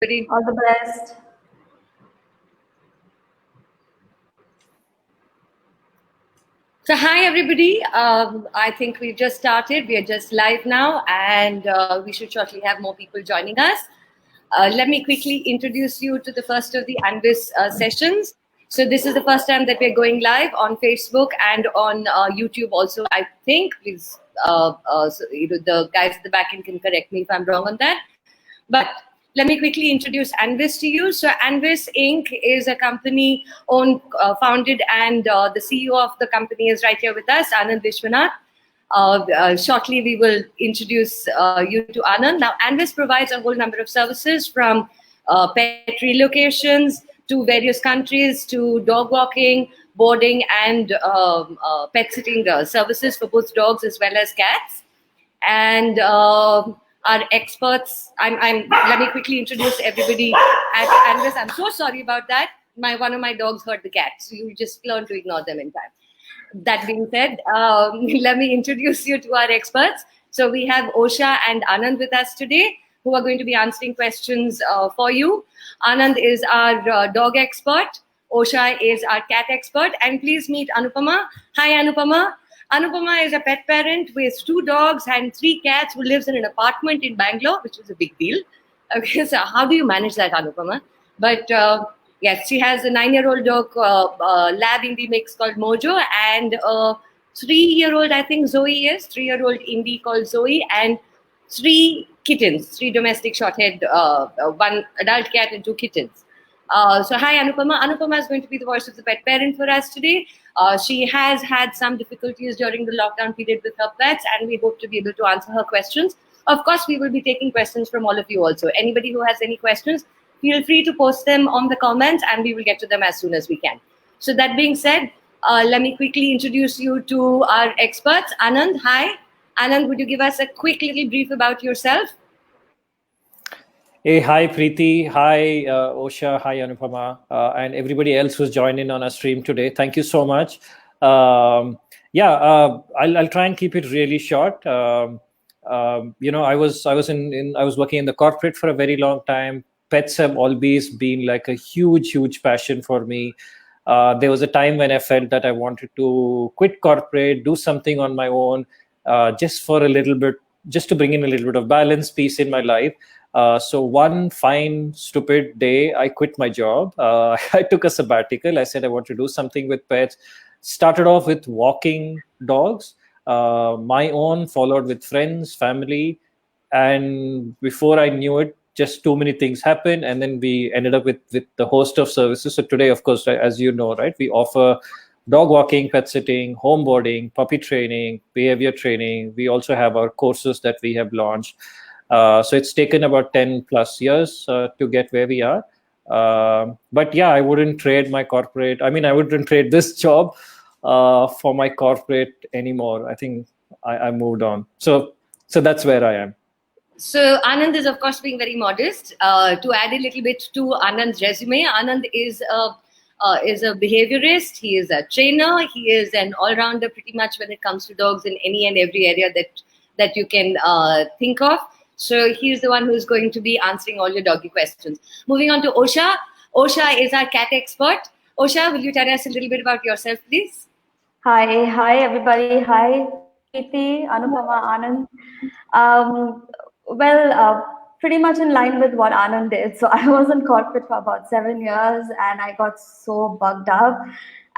All the best. So hi everybody, I think we've just started, we are just live now, and we should shortly have more people joining us. Let me quickly introduce you to the first of the Anvis sessions. So this is the first time that we're going live on Facebook and on YouTube also, I think. Please, so, the guys at the back end can correct me if I'm wrong on that. But let me quickly introduce Anvis to you. So Anvis Inc. is a company founded, and the CEO of the company is right here with us, Anand Vishwanath. Shortly, we will introduce you to Anand. Now, Anvis provides a whole number of services from pet relocations to various countries to dog walking, boarding, and pet sitting services for both dogs as well as cats. And our experts, let me quickly introduce everybody at Anvis. I'm so sorry about that. One of my dogs hurt the cat, so you just learn to ignore them in time. That being said, let me introduce you to our experts. So we have Osha and Anand with us today, who are going to be answering questions for you. Anand is our dog expert. Osha is our cat expert. And please meet Anupama. Hi, Anupama. Anupama is a pet parent with 2 dogs and 3 cats who lives in an apartment in Bangalore, which is a big deal. Okay, so how do you manage that, Anupama? But yes, she has a 9-year-old dog, lab indie mix called Mojo, and a 3-year-old, I think Zoe is, 3-year-old indie called Zoe, and 3 kittens, 3 domestic shorthead, 1 adult cat and 2 kittens. So hi, Anupama. Anupama is going to be the voice of the pet parent for us today. She has had some difficulties during the lockdown period with her pets, and we hope to be able to answer her questions. Of course, we will be taking questions from all of you also. Anybody who has any questions, feel free to post them on the comments, and we will get to them as soon as we can. So that being said, let me quickly introduce you to our experts. Anand, hi. Anand, would you give us a quick little brief about yourself? Hey, hi Preeti, hi Osha, hi Anupama, and everybody else who's joined in on our stream today. Thank you so much. I'll try and keep it really short. I was working in the corporate for a very long time. Pets have always been like a huge passion for me. There was a time when I felt that I wanted to quit corporate, do something on my own, just for a little bit, just to bring in a little bit of balance, peace in my life. So one fine, stupid day, I quit my job. I took a sabbatical. I said I want to do something with pets. Started off with walking dogs, my own, followed with friends, family. And before I knew it, just too many things happened. And then we ended up with the host of services. So today, of course, as you know, right, we offer dog walking, pet sitting, home boarding, puppy training, behavior training. We also have our courses that we have launched. So it's taken about 10 plus years to get where we are. But yeah, I wouldn't trade my corporate. I mean, I wouldn't trade this job for my corporate anymore. I think I moved on. So that's where I am. So Anand is, of course, being very modest. To add a little bit to Anand's resume, Anand is a behaviorist. He is a trainer. He is an all-rounder pretty much when it comes to dogs in any and every area that you can think of. So he's the one who's going to be answering all your doggy questions. Moving on to Osha. Osha is our cat expert. Osha, will you tell us a little bit about yourself, please? Hi everybody. Hi, Preeti, Anupama, Anand. Pretty much in line with what Anand did. So I was in corporate for about 7 years, and I got so bugged up.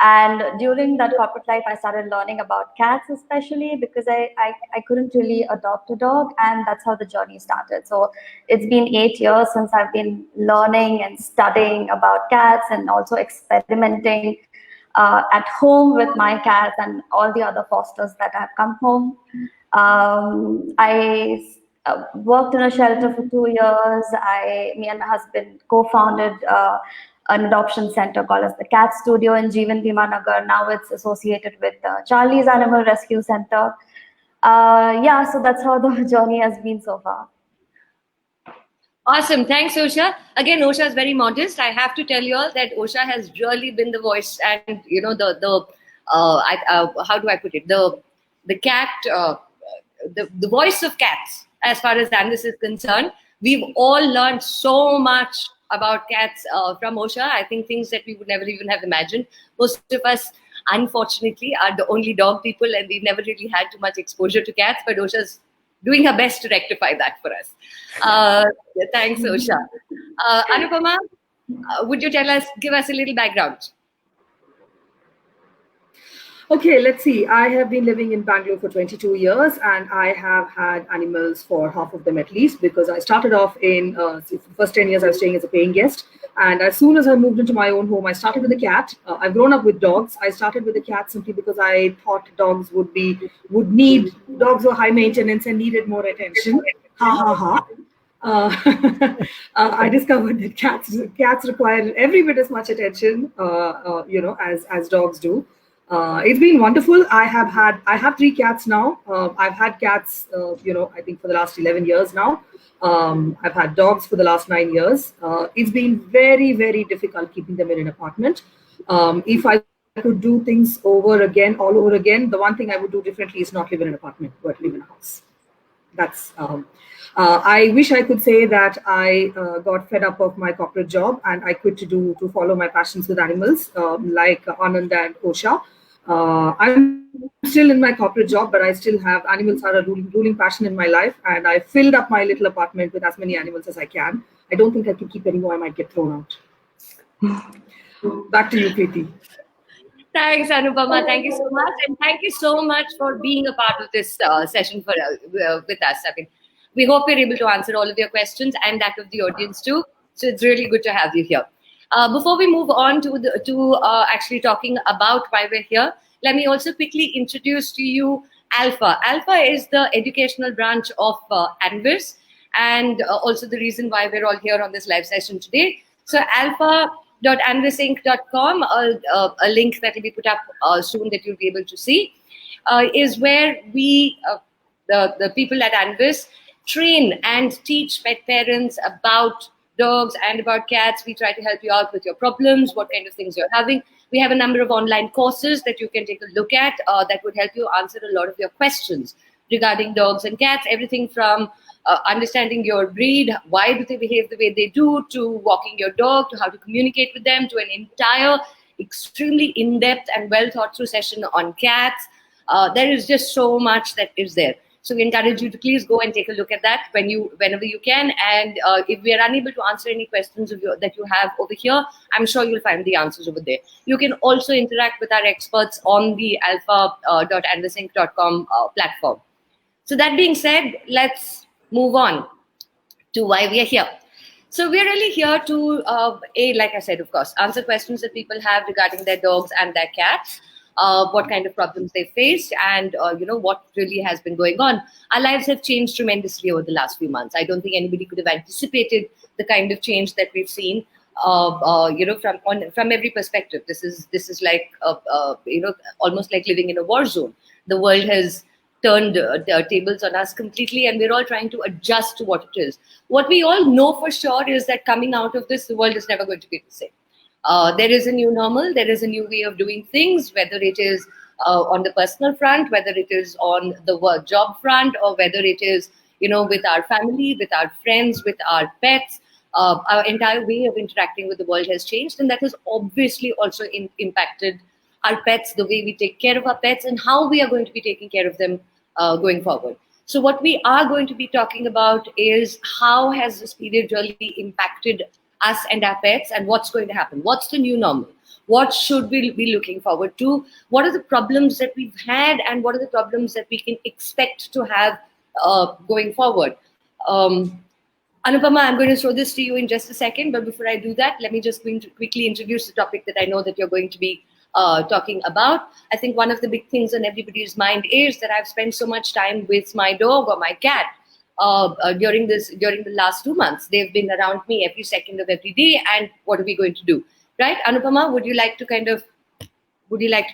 And during that corporate life, I started learning about cats, especially because I couldn't really adopt a dog, and that's how the journey started. So it's been 8 years since I've been learning and studying about cats, and also experimenting at home with my cats and all the other fosters that have come home. I worked in a shelter for 2 years. Me and my husband co-founded an adoption center called as the Cat Studio in Jeevan Bhima Nagar. Now it's associated with Charlie's Animal Rescue Center. So that's how the journey has been so far. Awesome. Thanks, Osha. Again, Osha is very modest. I have to tell you all that Osha has really been the voice, and how do I put it? The cat, the voice of cats as far as Anvis is concerned. We've all learned so much about cats from Osha. I think things that we would never even have imagined. Most of us, unfortunately, are the only dog people, and we've never really had too much exposure to cats, but Osha's doing her best to rectify that for us. Thanks, Osha. Anupama, would you give us a little background? Okay, let's see. I have been living in Bangalore for 22 years, and I have had animals for half of them at least, because I started off in the first 10 years I was staying as a paying guest. And as soon as I moved into my own home, I started with a cat. I've grown up with dogs. I started with a cat simply because I thought dogs dogs were high maintenance and needed more attention. Ha ha ha. I discovered that cats require every bit as much attention, as dogs do. It's been wonderful. I have 3 cats now. I've had cats, I think for the last 11 years now. I've had dogs for the last 9 years. It's been very, very difficult keeping them in an apartment. If I could do things all over again, the one thing I would do differently is not live in an apartment, but live in a house. That's. I wish I could say that I got fed up of my corporate job and I quit to follow my passions with animals, like Anand and Osha. I'm still in my corporate job, but I still have animals are a ruling passion in my life, and I filled up my little apartment with as many animals as I can. I don't think I can keep any more. I might get thrown out. Back to you, Preeti. Thanks, Anupama. Thank you so much, and thank you so much for being a part of this session with us. I mean, we hope we're able to answer all of your questions and that of the audience too. So it's really good to have you here. Before we move on to actually talking about why we're here, let me also quickly introduce to you Alpha. Alpha is the educational branch of Anvis, and also the reason why we're all here on this live session today. So alpha.anvisinc.com, a link that will be put up soon that you'll be able to see, is where we, the people at Anvis, train and teach pet parents about dogs and about cats. We try to help you out with your problems, what kind of things you're having. We have a number of online courses that you can take a look at that would help you answer a lot of your questions regarding dogs and cats, everything from understanding your breed, why do they behave the way they do, to walking your dog, to how to communicate with them, to an entire extremely in-depth and well-thought-through session on cats. There is just so much that is there. So we encourage you to please go and take a look at that whenever you can. And if we are unable to answer any questions that you have over here, I'm sure you'll find the answers over there. You can also interact with our experts on the alpha.anvisinc.com platform. So that being said, let's move on to why we are here. So we're really here to, like I said, of course, answer questions that people have regarding their dogs and their cats. What kind of problems they faced, and what really has been going on. Our lives have changed tremendously over the last few months. I don't think anybody could have anticipated the kind of change that we've seen. From every perspective. This is like almost like living in a war zone. The world has turned the tables on us completely, and we're all trying to adjust to what it is. What we all know for sure is that coming out of this, the world is never going to be the same. There is a new normal, there is a new way of doing things, whether it is on the personal front, whether it is on the work job front, or whether it is, with our family, with our friends, with our pets. Our entire way of interacting with the world has changed, and that has obviously also impacted our pets, the way we take care of our pets, and how we are going to be taking care of them going forward. So what we are going to be talking about is how has this period really impacted us and our pets, and what's going to happen? What's the new normal? What should we be looking forward to? What are the problems that we've had, and what are the problems that we can expect to have going forward? Anupama, I'm going to throw this to you in just a second, but before I do that, let me just quickly introduce the topic that I know that you're going to be talking about. I think one of the big things on everybody's mind is that I've spent so much time with my dog or my cat during the last 2 months. They've been around me every second of every day, and what are we going to do? Right, Anupama, would you like to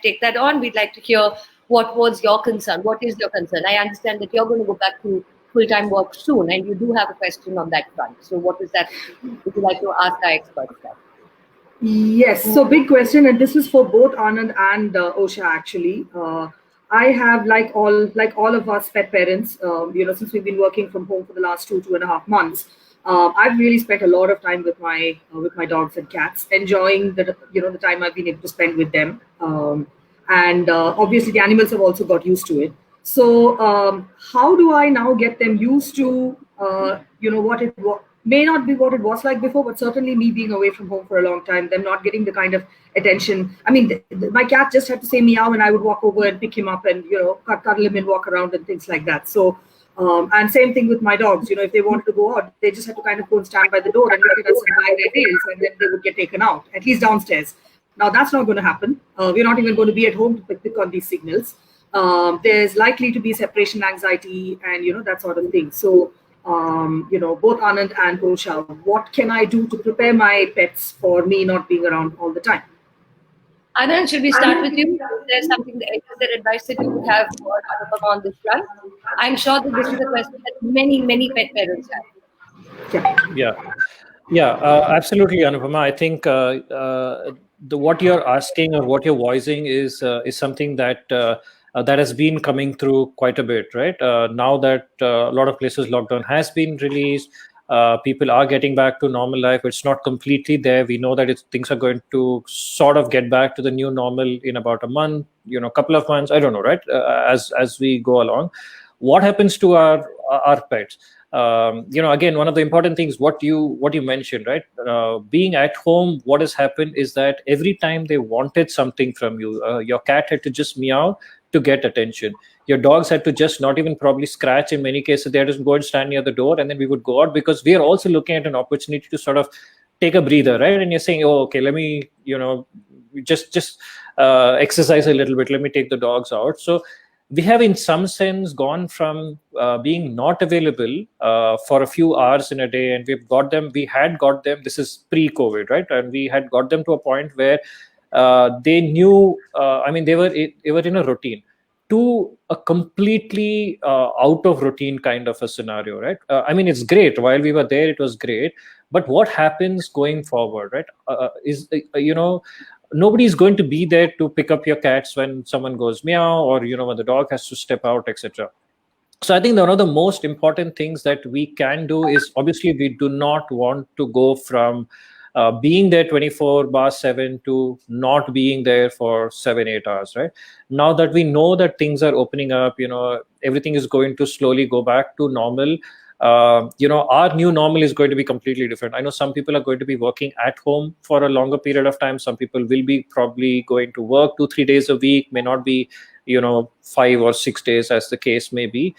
take that on? We'd like to hear what was your concern. What is your concern? I understand that you're going to go back to full-time work soon, and you do have a question on that front. So what is that? Would you like to ask our experts that? Yes, so big question, and this is for both Anand and Osha actually. I have, like all of us pet parents, since we've been working from home for the last 2.5 months, I've really spent a lot of time with my dogs and cats, enjoying the time I've been able to spend with them. And obviously, the animals have also got used to it. So, how do I now get them used to may not be what it was like before, but certainly me being away from home for a long time, them not getting the kind of attention. I mean, my cat just had to say meow, and I would walk over and pick him up and cuddle him and walk around and things like that. So. And same thing with my dogs. If they wanted to go out, they just had to kind of go and stand by the door and look at us and wag their tails, and then they would get taken out, at least downstairs. Now, that's not going to happen. We're not even going to be at home to pick on these signals. There's likely to be separation anxiety and, that sort of thing. So, both Anand and Usha, what can I do to prepare my pets for me not being around all the time? Anand, should we start with you? Is there something that advice that you would have for Anupama on this front? I'm sure that this is a question that many pet parents have. Yeah, absolutely, Anupama. I think what you're asking or what you're voicing is something that that has been coming through quite a bit, right? Now that a lot of places lockdown has been released. People are getting back to normal life. It's not completely there. We know that things are going to sort of get back to the new normal in about a month, couple of months. I don't know, right? As we go along, what happens to our pets? Again, one of the important things what you mentioned, right? Being at home, what has happened is that every time they wanted something from you, your cat had to just meow to get attention. Your dogs had to just not even probably scratch. In many cases, they had to go and stand near the door, and then we would go out, because we are also looking at an opportunity to sort of take a breather, right? And you're saying, oh, okay, let me, just exercise a little bit. Let me take the dogs out. So we have, in some sense, gone from being not available for a few hours in a day, and we had got them. This is pre-COVID, right? And we had got them to a point where they knew. They were in a routine. To a completely out of routine kind of a scenario, right? It's great. While we were there, it was great. But what happens going forward, right? Nobody's going to be there to pick up your cats when someone goes meow, or when the dog has to step out, etc. So I think one of the most important things that we can do is, obviously, we do not want to go from being there 24/7 to not being there for 7-8 hours, right? Now that we know that things are opening up, everything is going to slowly go back to normal. Our new normal is going to be completely different. I know some people are going to be working at home for a longer period of time. Some people will be probably going to work 2-3 days a week, may not be 5 or 6 days, as the case may be.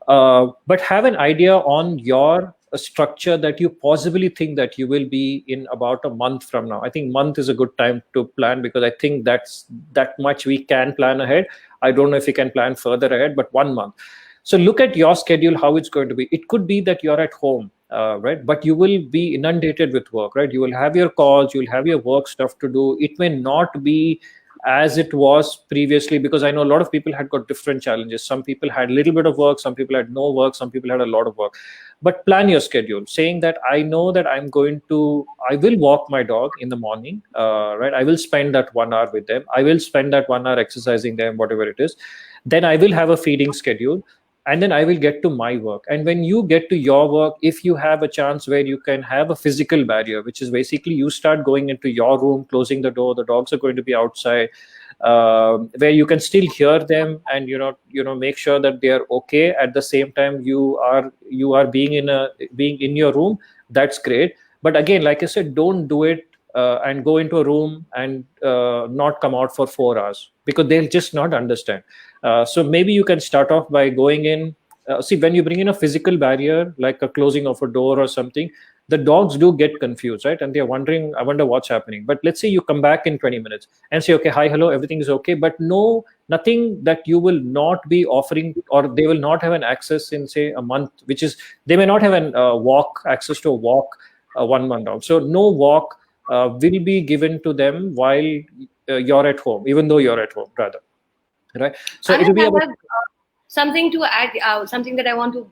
But have an idea on your structure that you possibly think that you will be in about a month from now. I think month is a good time to plan, because I think that's that much we can plan ahead. I don't know if we can plan further ahead, but 1 month. So look at your schedule, how it's going to be. It could be that you're at home, right? But you will be inundated with work, right? You will have your calls, you'll have your work stuff to do. It may not be as it was previously, because I know a lot of people had got different challenges. Some people had a little bit of work, some people had no work, some people had a lot of work. But plan your schedule, saying that I know that I will walk my dog in the morning, right? I will spend that 1 hour with them. I will spend that 1 hour exercising them, whatever it is. Then I will have a feeding schedule. And then I will get to my work. And when you get to your work, if you have a chance where you can have a physical barrier, which is basically you start going into your room, closing the door, the dogs are going to be outside, where you can still hear them, and make sure that they are okay. At the same time, you are being in your room. That's great. But again, like I said, don't do it and go into a room and not come out for 4 hours, because they'll just not understand. So maybe you can start off by going in. See, when you bring in a physical barrier, like a closing of a door or something, the dogs do get confused, right? And they're wondering, I wonder what's happening. But let's say you come back in 20 minutes and say, okay, hi, hello, everything is okay. But nothing that you will not be offering, or they will not have an access in, say, a month, which is, they may not have an access to a walk 1 month out. So no walk will be given to them while you're at home, even though you're at home, rather. Right. So it will be about something to add, something that I want to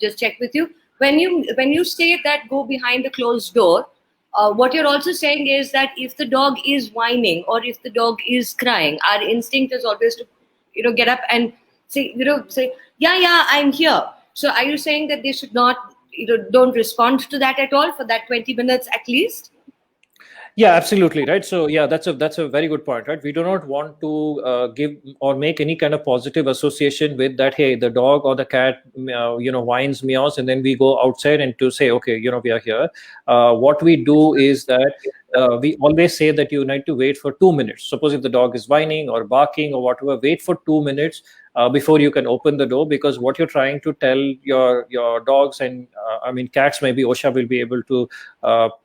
just check with you. When you say that go behind the closed door, what you're also saying is that if the dog is whining or if the dog is crying, our instinct is always to get up and say, yeah, I'm here. So are you saying that they should not don't respond to that at all for that 20 minutes at least? Yeah, absolutely, right. So yeah, that's a very good point, right? We do not want to give or make any kind of positive association with that. Hey, the dog or the cat, whines, meows, and then we go outside and to say, okay, we are here. What we do is that we always say that you need to wait for 2 minutes. Suppose if the dog is whining or barking or whatever, wait for 2 minutes before you can open the door, because what you're trying to tell your dogs, and cats, maybe Osha will be able to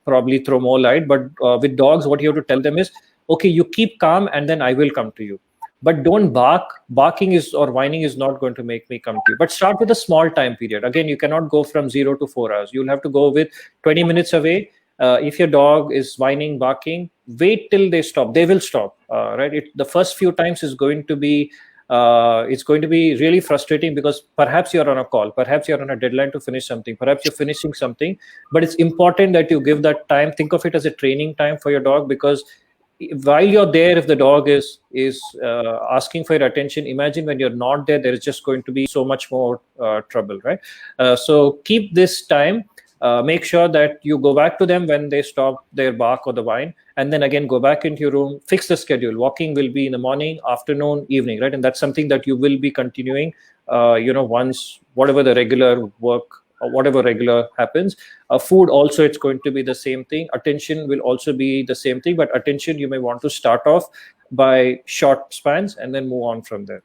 probably throw more light, but with dogs, what you have to tell them is, okay, you keep calm and then I will come to you, but don't bark. Barking is or whining is not going to make me come to you. But start with a small time period. Again, you cannot go from 0 to 4 hours. You'll have to go with 20 minutes away. If your dog is whining, barking, wait till they stop. They will stop, right? The first few times is going to be it's going to be really frustrating, because perhaps you're on a call, perhaps you're on a deadline to finish something, perhaps you're finishing something, but it's important that you give that time. Think of it as a training time for your dog, because while you're there, if the dog is asking for your attention, imagine when you're not there, there is just going to be so much more trouble, right? So keep this time. Make sure that you go back to them when they stop their bark or the whine, and then again go back into your room. Fix the schedule. Walking will be in the morning, afternoon, evening, right? And that's something that you will be continuing once whatever the regular work or whatever regular happens. Food also, it's going to be the same thing. Attention will also be the same thing, but attention you may want to start off by short spans and then move on from there.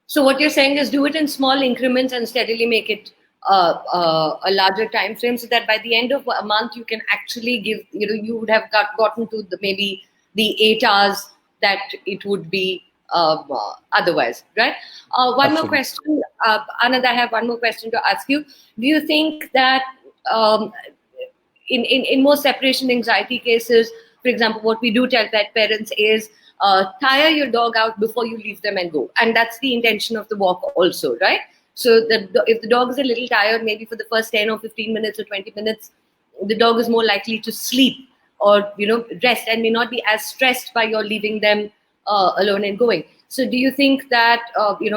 So what you're saying is do it in small increments and steadily make it a larger time frame, so that by the end of a month you can actually give, you would have gotten to maybe the 8 hours that it would be otherwise, right? One more question, Anand, I have one more question to ask you. Do you think that in most separation anxiety cases, for example, what we do tell pet parents is tire your dog out before you leave them and go, and that's the intention of the walk also, right? So if the dog is a little tired, maybe for the first 10 or 15 minutes or 20 minutes, the dog is more likely to sleep or rest and may not be as stressed by your leaving them alone and going. So do you think that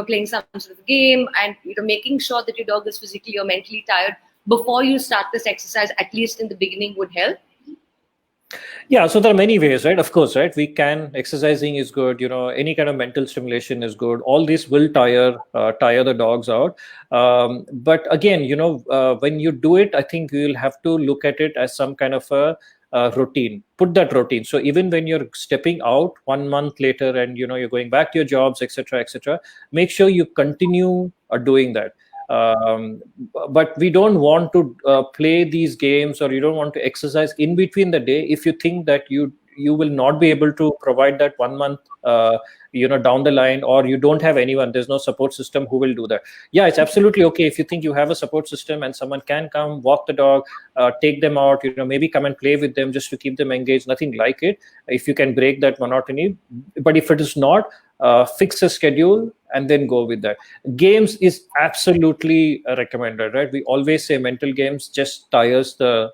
playing some sort of game and making sure that your dog is physically or mentally tired before you start this exercise, at least in the beginning, would help? Yeah, so there are many ways, right? Of course, right? Exercising is good. Any kind of mental stimulation is good. All this will tire the dogs out. But again, when you do it, I think you will have to look at it as some kind of a routine. Put that routine. So even when you're stepping out 1 month later and you're going back to your jobs, etc., make sure you continue doing that. But we don't want to play these games, or you don't want to exercise in between the day if you think that you will not be able to provide that 1 month down the line, or you don't have anyone, there's no support system who will do that. Yeah, it's absolutely okay if you think you have a support system and someone can come walk the dog, take them out, maybe come and play with them just to keep them engaged. Nothing like it if you can break that monotony. But if it is not, fix a schedule and then go with that. Games is absolutely recommended, right? We always say mental games just tires the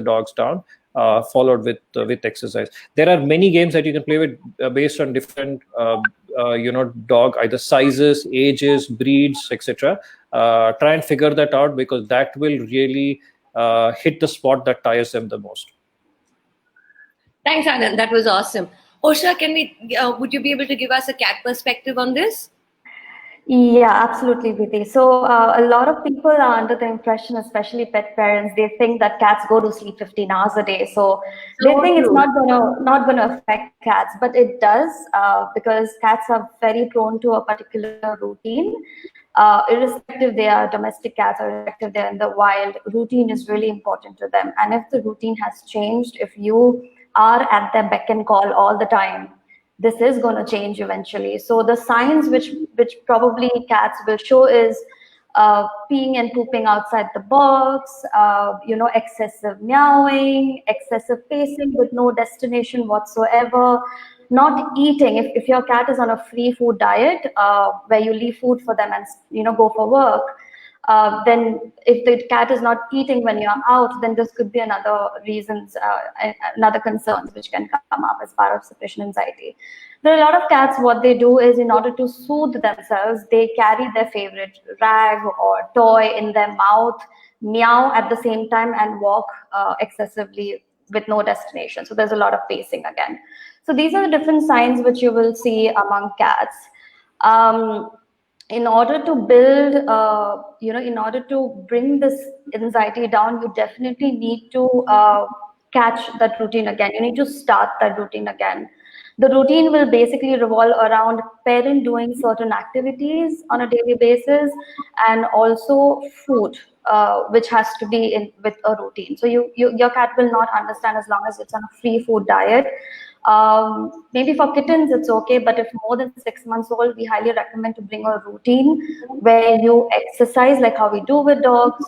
dogs down, followed with exercise. There are many games that you can play with based on different dog either sizes, ages, breeds, etc. Try and figure that out, because that will really hit the spot that tires them the most. Thanks, Anand. That was awesome. Osha, would you be able to give us a cat perspective on this? Yeah, absolutely, Preeti. So a lot of people are under the impression, especially pet parents, they think that cats go to sleep 15 hours a day. So they think it's not gonna affect cats, but it does, because cats are very prone to a particular routine. Irrespective they are domestic cats or irrespective they're in the wild, routine is really important to them. And if the routine has changed, if you are at their beck and call all the time, this is going to change eventually. So the signs which probably cats will show is peeing and pooping outside the box, excessive meowing, excessive pacing with no destination whatsoever, not eating. If your cat is on a free food diet where you leave food for them and go for work, then if the cat is not eating when you're out, then this could be another reasons, another concerns which can come up as part of separation anxiety. There are a lot of cats, what they do is, in order to soothe themselves, they carry their favorite rag or toy in their mouth, meow at the same time, and walk excessively with no destination. So there's a lot of pacing again. So these are the different signs which you will see among cats. In order to build, in order to bring this anxiety down, you definitely need to catch that routine again. You need to start that routine again. The routine will basically revolve around parent doing certain activities on a daily basis, and also food, which has to be in with a routine. So your cat will not understand as long as it's on a free food diet. Maybe for kittens it's okay, but if more than 6 months old, we highly recommend to bring a routine where you exercise, like how we do with dogs.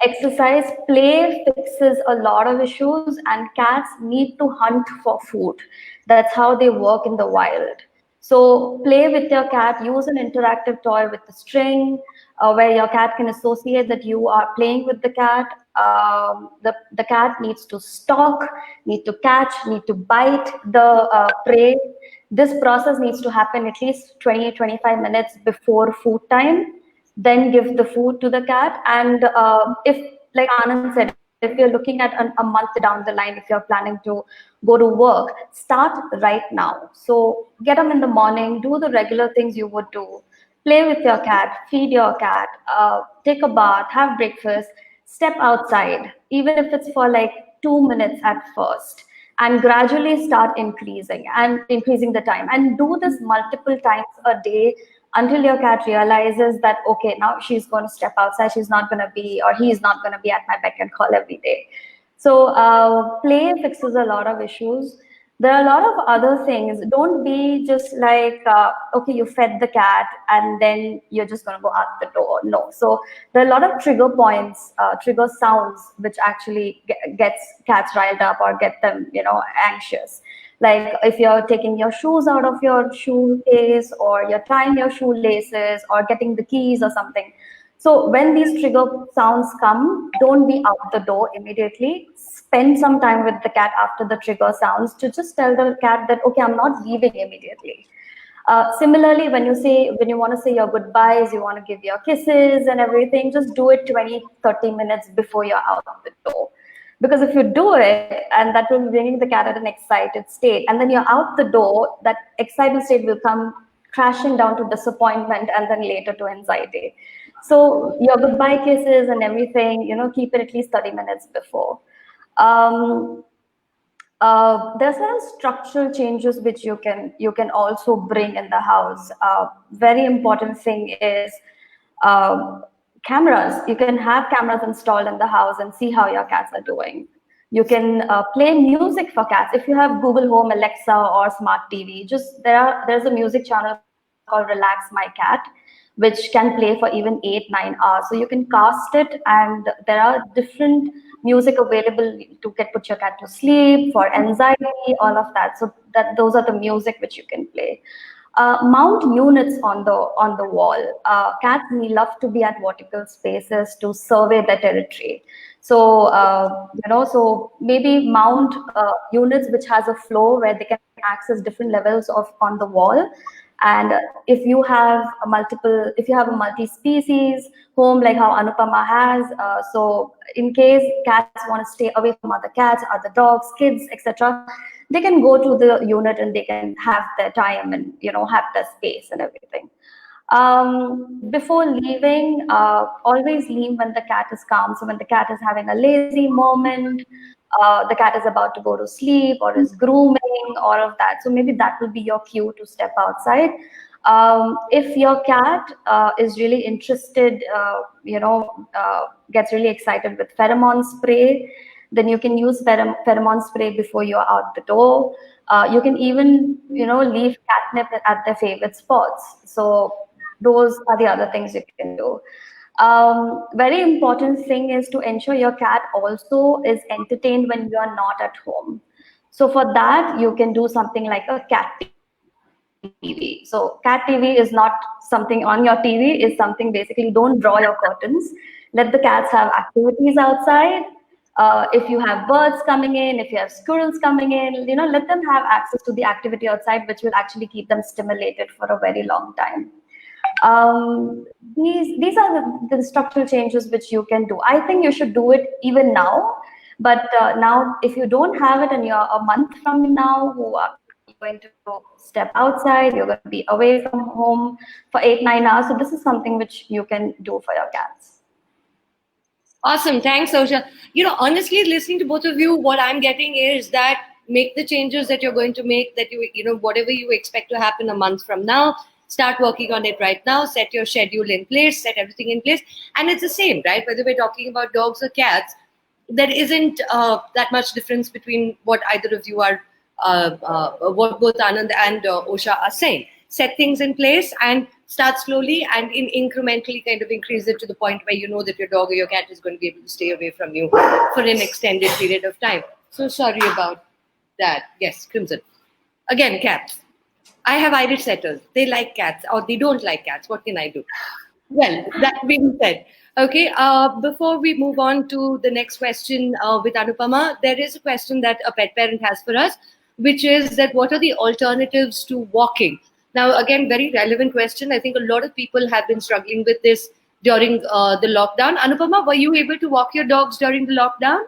Exercise, play fixes a lot of issues, and cats need to hunt for food. That's how they work in the wild. So play with your cat, use an interactive toy with the string, where your cat can associate that you are playing with the cat. The cat needs to stalk, need to catch, need to bite the prey. This process needs to happen at least 20-25 minutes before food time. Then give the food to the cat. And if, like Anand said, if you're looking at a month down the line, if you're planning to go to work, start right now. So get them in the morning, do the regular things you would do. Play with your cat, feed your cat, take a bath, have breakfast, step outside, even if it's for like 2 minutes at first, and gradually start increasing the time. And do this multiple times a day until your cat realizes that, okay, now she's going to step outside, she's not going to be, or he's not going to be at my beck and call every day. So play fixes a lot of issues. There are a lot of other things. Don't be just like, okay, you fed the cat and then you're just going to go out the door. No. So there are a lot of trigger points, trigger sounds, which actually gets cats riled up or get them, anxious. Like if you're taking your shoes out of your shoe case, or you're tying your shoelaces, or getting the keys or something. So when these trigger sounds come, don't be out the door immediately. Spend some time with the cat after the trigger sounds to just tell the cat that, okay, I'm not leaving immediately. Similarly, when you want to say your goodbyes, you want to give your kisses and everything, just do it 20-30 minutes before you're out of the door. Because if you do it, and that will be bringing the cat at an excited state, and then you're out the door, that excited state will come crashing down to disappointment, and then later to anxiety. So your goodbye kisses and everything, keep it at least 30 minutes before. There's some structural changes which you can also bring in the house. Very important thing is cameras. You can have cameras installed in the house and see how your cats are doing. You can play music for cats. If you have Google Home, Alexa, or Smart TV, there's a music channel called Relax My Cat, which can play for even 8-9 hours. So you can cast it, and there are different music available to put your cat to sleep, for anxiety, all of that. So those are the music which you can play. Mount units on the wall. Cats love to be at vertical spaces to survey their territory. So so maybe mount units which has a floor where they can access different levels on the wall. And if you have a multi-species home, like how Anupama has, so in case cats want to stay away from other cats, other dogs, kids, etc., they can go to the unit and they can have their time and have their space and everything. Before leaving, always leave when the cat is calm. So when the cat is having a lazy moment, the cat is about to go to sleep or is grooming, all of that. So maybe that will be your cue to step outside. If your cat is really interested, gets really excited with pheromone spray, then you can use pheromone spray before you're out the door. You can even, leave catnip at their favorite spots. So those are the other things you can do. Very important thing is to ensure your cat also is entertained when you are not at home. So for that, you can do something like a cat TV. So cat TV is not something on your TV, is something basically don't draw your curtains. Let the cats have activities outside. If you have birds coming in, if you have squirrels coming in, let them have access to the activity outside, which will actually keep them stimulated for a very long time. These are the structural changes which you can do. I think you should do it even now. But now, if you don't have it and you're a month from now, who are going to step outside, you're going to be away from home for 8-9 hours. So this is something which you can do for your cats. Awesome. Thanks, Osha. Honestly, listening to both of you, what I'm getting is that make the changes that you're going to make, that whatever you expect to happen a month from now, start working on it right now, set your schedule in place, set everything in place. And it's the same, right? Whether we're talking about dogs or cats, there isn't that much difference between what either of you are, what both Anand and Osha are saying. Set things in place and start slowly and incrementally kind of increase it to the point where you know that your dog or your cat is going to be able to stay away from you for an extended period of time. So sorry about that. Yes, Crimson. Again, cats. I have Irish setters. They like cats or they don't like cats. What can I do? Well, that being said, okay, before we move on to the next question with Anupama, there is a question that a pet parent has for us, which is that what are the alternatives to walking? Now, again, very relevant question. I think a lot of people have been struggling with this during the lockdown. Anupama, were you able to walk your dogs during the lockdown?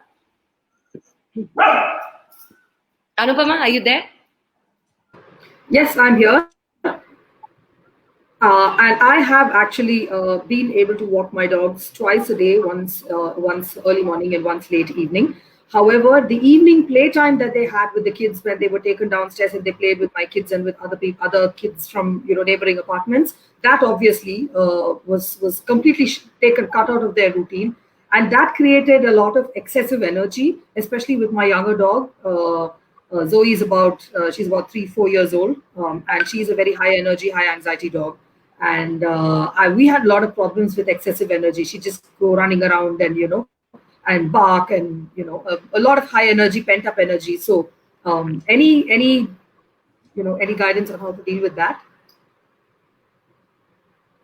Anupama, are you there? Yes, I'm here. And I have actually been able to walk my dogs twice a day, once early morning and once late evening. However, the evening playtime that they had with the kids when they were taken downstairs and they played with my kids and with other kids from neighboring apartments, that obviously was completely cut out of their routine, and that created a lot of excessive energy, especially with my younger dog. Zoe is she's about 3-4 years old, and she's a very high energy, high anxiety dog. And we had a lot of problems with excessive energy. She just go running around and bark and a lot of high energy, pent up energy. So any guidance on how to deal with that?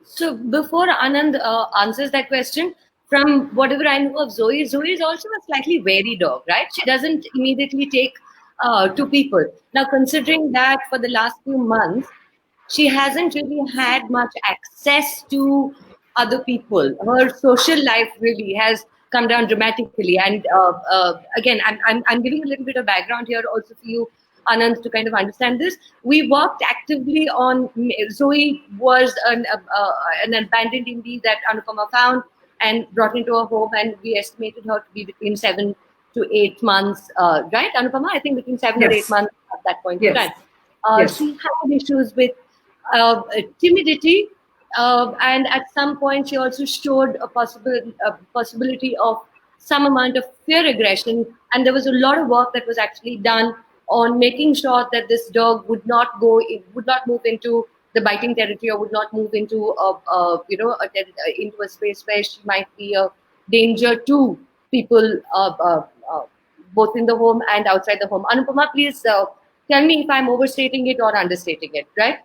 So before Anand answers that question, from whatever I know of Zoe is also a slightly wary dog, right? She doesn't immediately take to people. Now, considering that for the last few months, she hasn't really had much access to other people. Her social life really has come down dramatically. And again, I'm giving a little bit of background here also for you, Anand, to kind of understand this. We worked actively on, Zoe was an abandoned indie that Anupama found and brought into her home, and we estimated her to be between 7 to 8 months, right, Anupama? I think between 7 or 8 months at that point in time. She had issues with timidity, and at some point she also showed a possibility of some amount of fear aggression, and there was a lot of work that was actually done on making sure that this dog would not move into the biting territory, or would not move into into a space where she might be a danger to people, both in the home and outside the home. Anupama, please tell me if I'm overstating it or understating it, right?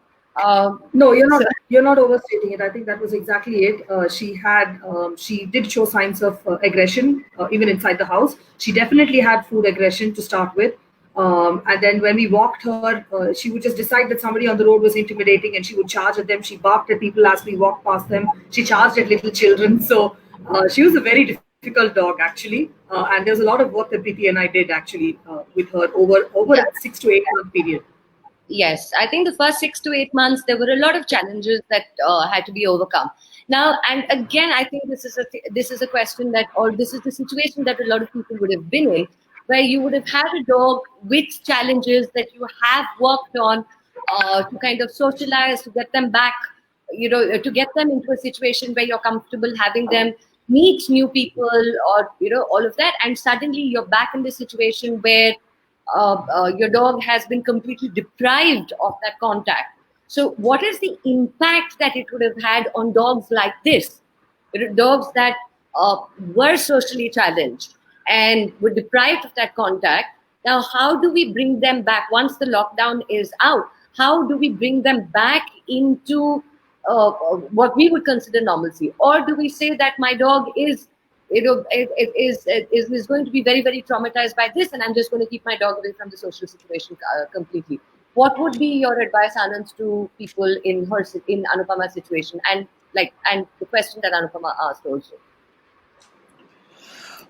No, you're not. You're not overstating it. I think that was exactly it. She did show signs of aggression even inside the house. She definitely had food aggression to start with, and then when we walked her, she would just decide that somebody on the road was intimidating, and she would charge at them. She barked at people as we walked past them. She charged at little children. So she was a very difficult dog, actually, and there was a lot of work that Preeti and I did actually with her over a 6 to 8 month period. Yes, I think the first 6 to 8 months, there were a lot of challenges that had to be overcome. Now, and again, I think this is a question that, or this is the situation that a lot of people would have been in, where you would have had a dog with challenges that you have worked on to kind of socialize, to get them back, to get them into a situation where you're comfortable having them meet new people, or all of that, and suddenly you're back in the situation where your dog has been completely deprived of that contact. So what is the impact that it would have had on dogs like this? Dogs that were socially challenged and were deprived of that contact. Now, how do we bring them back once the lockdown is out? how do we bring them back into what we would consider normalcy? Or do we say that my dog is, is going to be very, very traumatized by this, and I'm just going to keep my dog away from the social situation completely? What would be your advice, Anand, to people in Anupama's situation, and the question that Anupama asked also?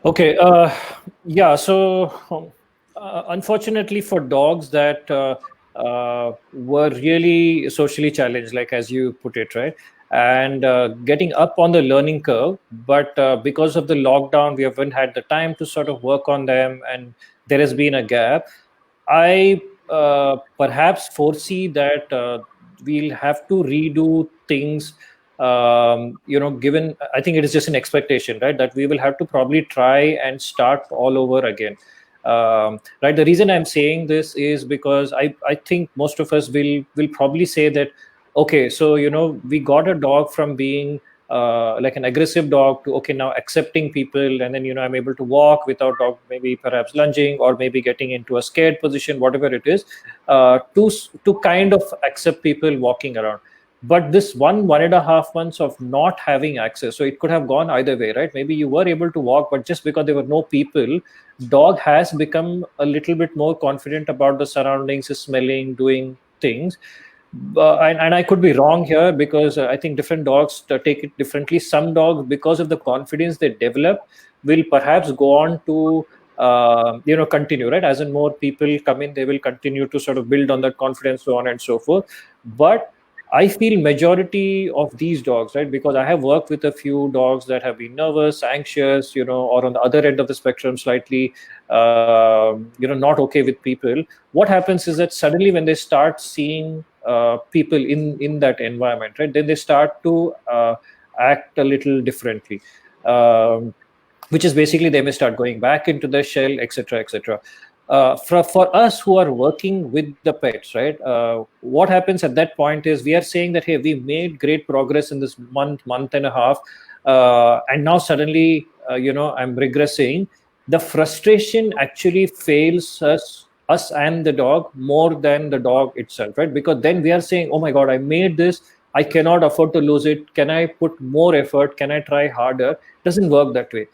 Okay. Yeah. So, unfortunately for dogs that were really socially challenged, like as you put it, right, and getting up on the learning curve, but because of the lockdown, we haven't had the time to sort of work on them, and there has been a gap. I perhaps foresee that we'll have to redo things. Given, I think it is just an expectation, right, that we will have to probably try and start all over again. Right. The reason I'm saying this is because I think most of us will probably say that, okay, so we got a dog from being like an aggressive dog to, okay, now accepting people, and then I'm able to walk without dog maybe perhaps lunging or maybe getting into a scared position, whatever it is, to kind of accept people walking around. But this 1.5 months of not having access, so it could have gone either way, right? Maybe you were able to walk, but just because there were no people, dog has become a little bit more confident about the surroundings, smelling, doing things. And I could be wrong here, because I think different dogs take it differently. Some dogs, because of the confidence they develop, will perhaps go on to continue, right? As in more people come in, they will continue to sort of build on that confidence, so on and so forth. But I feel majority of these dogs, right, because I have worked with a few dogs that have been nervous, anxious, or on the other end of the spectrum, slightly, not okay with people. What happens is that suddenly when they start seeing people in that environment, right, then they start to act a little differently, which is basically they may start going back into the shell, etc., etc. For us who are working with the pets, right, what happens at that point is we are saying that, hey, we made great progress in this month and a half, and now suddenly, I'm regressing. The frustration actually fails us and the dog more than the dog itself, right? Because then we are saying, oh my God, I made this. I cannot afford to lose it. Can I put more effort? Can I try harder? It doesn't work that way.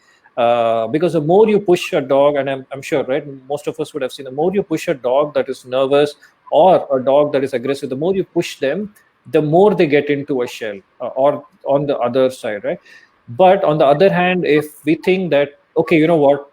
Because the more you push a dog, and I'm sure, right, most of us would have seen, the more you push a dog that is nervous or a dog that is aggressive, the more you push them, the more they get into a shell, or on the other side, right? But on the other hand, if we think that, okay, you know what,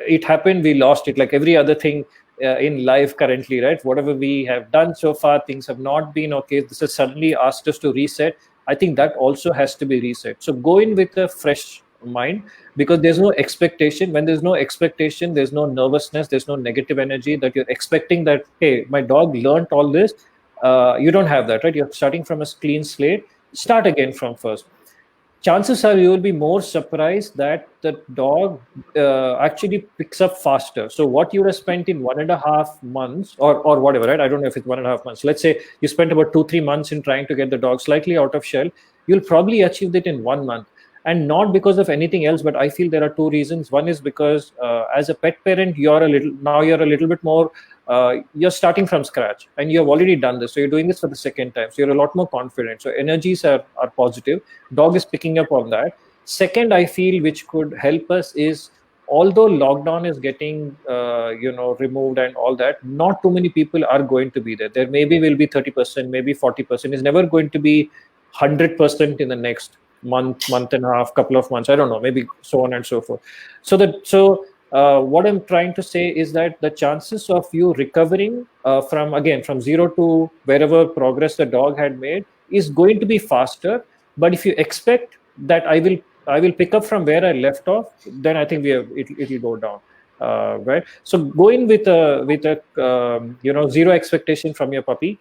it happened, we lost it, like every other thing in life currently, right? Whatever we have done so far, things have not been okay. This has suddenly asked us to reset. I think that also has to be reset. So go in with a fresh mind, because there's no expectation. When there's no expectation, there's no nervousness, there's no negative energy that you're expecting that, hey, my dog learned all this. You don't have that, right? You're starting from a clean slate. Start again from first. Chances are you will be more surprised that the dog actually picks up faster. So what you would have spent in 1.5 months or whatever, right? I don't know if it's 1.5 months. Let's say you spent about 2-3 months in trying to get the dog slightly out of shell. You'll probably achieve it in 1 month. And not because of anything else, but I feel there are two reasons. One is because as a pet parent, you're a little bit more, you're starting from scratch, and you've already done this. So you're doing this for the second time. So you're a lot more confident. So energies are positive. Dog is picking up on that. Second, I feel, which could help us is, although lockdown is getting, removed and all that, not too many people are going to be there. There maybe will be 30%, maybe 40%. Is never going to be 100% in the next month and a half, couple of months, I don't know, maybe so on and so forth. So what I'm trying to say is that the chances of you recovering from zero to wherever progress the dog had made is going to be faster. But if you expect that I will pick up from where I left off, then I think it'll go down. Right. So go in with a zero expectation from your puppy.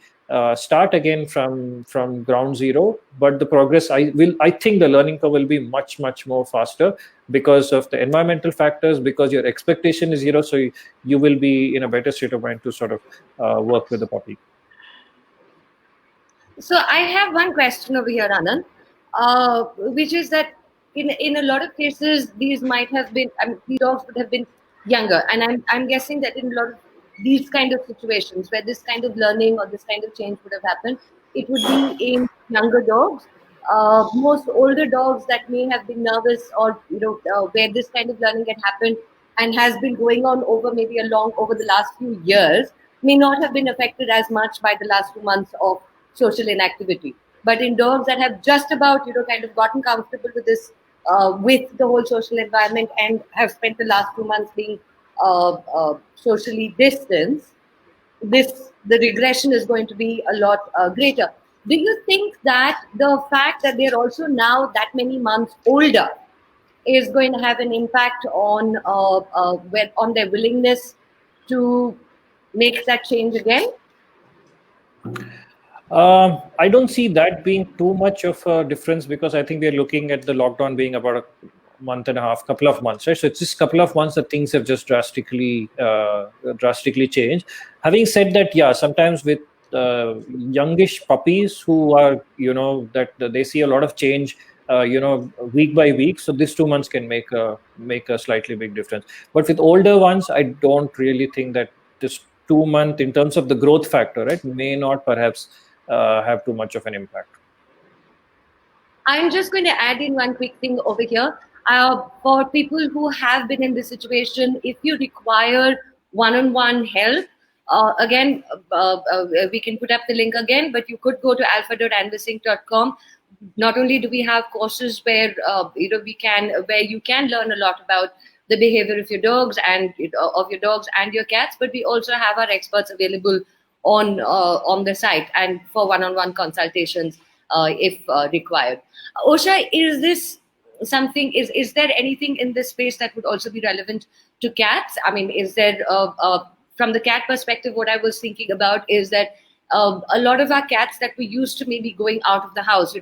Start again from ground zero, but the progress, I think the learning curve will be much more faster because of the environmental factors, because your expectation is zero, so you will be in a better state of mind to sort of work with the puppy. So I have one question over here, Anand, which is that in a lot of cases, these might have been, these dogs would have been younger, and I'm guessing that in a lot of these kind of situations where this kind of learning or this kind of change would have happened, it would be in younger dogs. Most older dogs that may have been nervous, or where this kind of learning had happened and has been going on over maybe over the last few years, may not have been affected as much by the last 2 months of social inactivity. But in dogs that have just about kind of gotten comfortable with this, with the whole social environment, and have spent the last 2 months being socially distanced, the regression is going to be a lot greater. Do you think that the fact that they're also now that many months older is going to have an impact on their willingness to make that change again? I don't see that being too much of a difference, because I think we're looking at the lockdown being about a month and a half, couple of months, right? So it's just a couple of months that things have just drastically changed. Having said that, yeah, sometimes with youngish puppies who are, that they see a lot of change, week by week. So this 2 months can make a slightly big difference. But with older ones, I don't really think that this 2 month, in terms of the growth factor, right, may not perhaps have too much of an impact. I'm just going to add in one quick thing over here. For people who have been in this situation, if you require one-on-one help, again, we can put up the link again, but you could go to alpha.anvasync.com. Not only do we have courses where you can learn a lot about the behavior of your dogs and your cats, but we also have our experts available on the site and for one-on-one consultations if required. Osha, is this something? Is there anything in this space that would also be relevant to cats? I mean, is there from the cat perspective? What I was thinking about is that a lot of our cats that we used to maybe going out of the house, a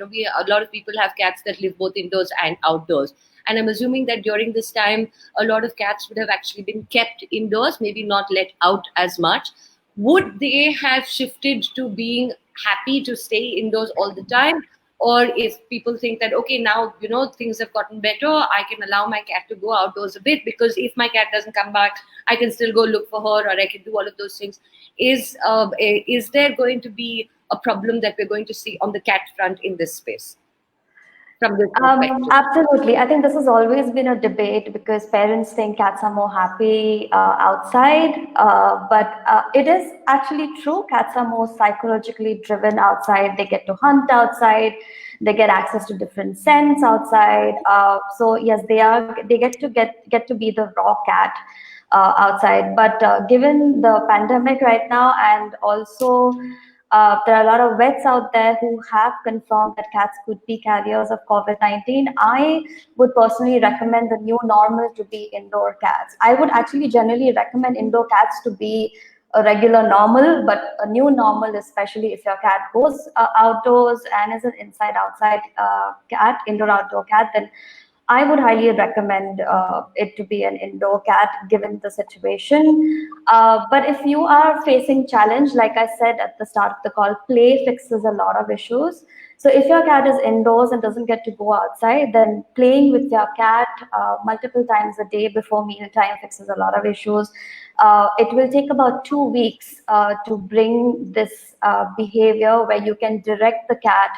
lot of people have cats that live both indoors and outdoors. And I'm assuming that during this time, a lot of cats would have actually been kept indoors, maybe not let out as much. Would they have shifted to being happy to stay indoors all the time? Or if people think that, okay, now, things have gotten better, I can allow my cat to go outdoors a bit, because if my cat doesn't come back, I can still go look for her, or I can do all of those things. Is there going to be a problem that we're going to see on the cat front in this space? From this perspective? Absolutely. I think this has always been a debate, because parents think cats are more happy outside, but it is actually true. Cats are more psychologically driven outside. They get to hunt outside. They get access to different scents outside. So yes, they get to be the raw cat outside. But given the pandemic right now, and also there are a lot of vets out there who have confirmed that cats could be carriers of COVID-19. I would personally recommend the new normal to be indoor cats. I would actually generally recommend indoor cats to be a regular normal, but a new normal, especially if your cat goes outdoors and is an inside-outside cat, indoor-outdoor cat, then I would highly recommend it to be an indoor cat given the situation. But if you are facing challenge, like I said at the start of the call, play fixes a lot of issues. So if your cat is indoors and doesn't get to go outside, then playing with your cat multiple times a day before mealtime fixes a lot of issues. It will take about 2 weeks to bring this behavior where you can direct the cat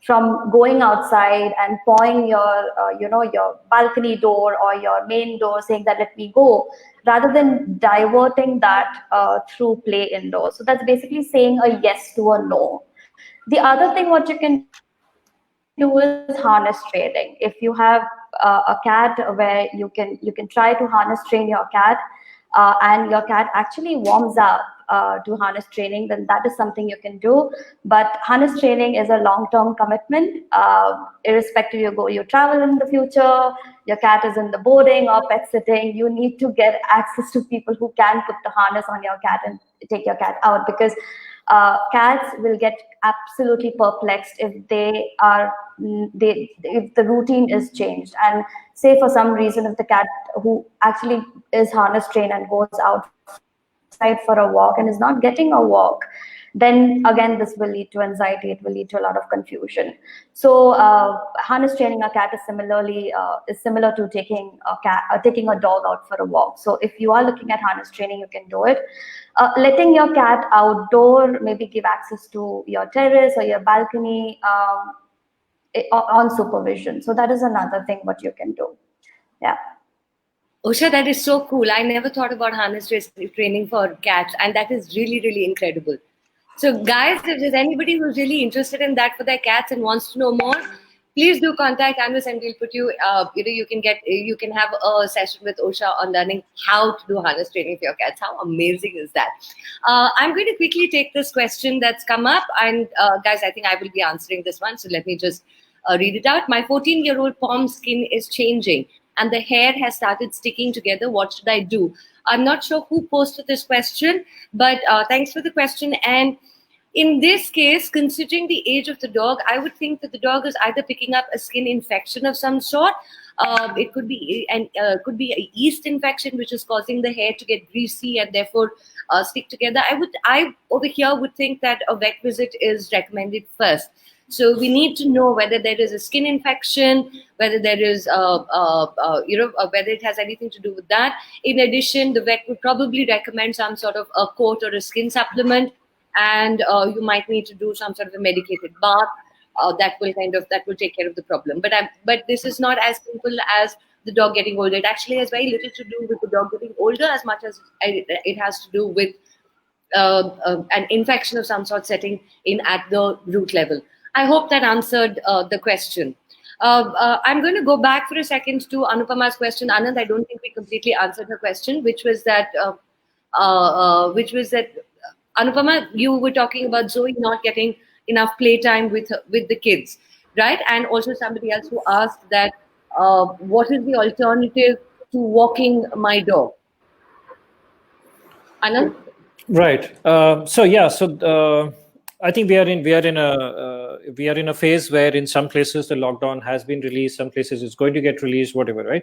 from going outside and pawing your balcony door or your main door, saying that let me go, rather than diverting that through play indoors. So that's basically saying a yes to a no. The other thing what you can do is harness training. If you have a cat where you can try to harness train your cat, and your cat actually warms up to harness training, then that is something you can do. But harness training is a long-term commitment. Irrespective you travel in the future, your cat is in the boarding or pet sitting, you need to get access to people who can put the harness on your cat and take your cat out, because cats will get absolutely perplexed if if the routine is changed. And say for some reason, if the cat who actually is harness trained and goes outside for a walk and is not getting a walk, then again, this will lead to anxiety. It will lead to a lot of confusion. So harness training a cat is similar to taking a dog out for a walk. So if you are looking at harness training, you can do it. Letting your cat outdoor, maybe give access to your terrace or your balcony on supervision. So that is another thing what you can do. Yeah. Usha, that is so cool. I never thought about harness training for cats, and that is really, really incredible. So, guys, if there's anybody who's really interested in that for their cats and wants to know more, please do contact Anvis, and we'll put you. You can have a session with Usha on learning how to do harness training for your cats. How amazing is that? I'm going to quickly take this question that's come up, and guys, I think I will be answering this one. So let me just read it out. My 14-year-old Pom's skin is changing, and the hair has started sticking together. What should I do? I'm not sure who posted this question, but thanks for the question. And in this case, considering the age of the dog, I would think that the dog is either picking up a skin infection of some sort. It could be a yeast infection, which is causing the hair to get greasy and therefore stick together. I over here would think that a vet visit is recommended first. So we need to know whether there is a skin infection, whether there is, whether it has anything to do with that. In addition, the vet would probably recommend some sort of a coat or a skin supplement, and you might need to do some sort of a medicated bath. That will take care of the problem. But this is not as simple as the dog getting older. It actually has very little to do with the dog getting older as much as it has to do with an infection of some sort setting in at the root level. I hope that answered the question. I'm going to go back for a second to Anupama's question. Anand, I don't think we completely answered her question, which was that Anupama, you were talking about Zoe not getting enough playtime with the kids, right? And also somebody else who asked that what is the alternative to walking my dog? Anand? Right. I think we are in a phase where in some places the lockdown has been released, some places it's going to get released, whatever, right?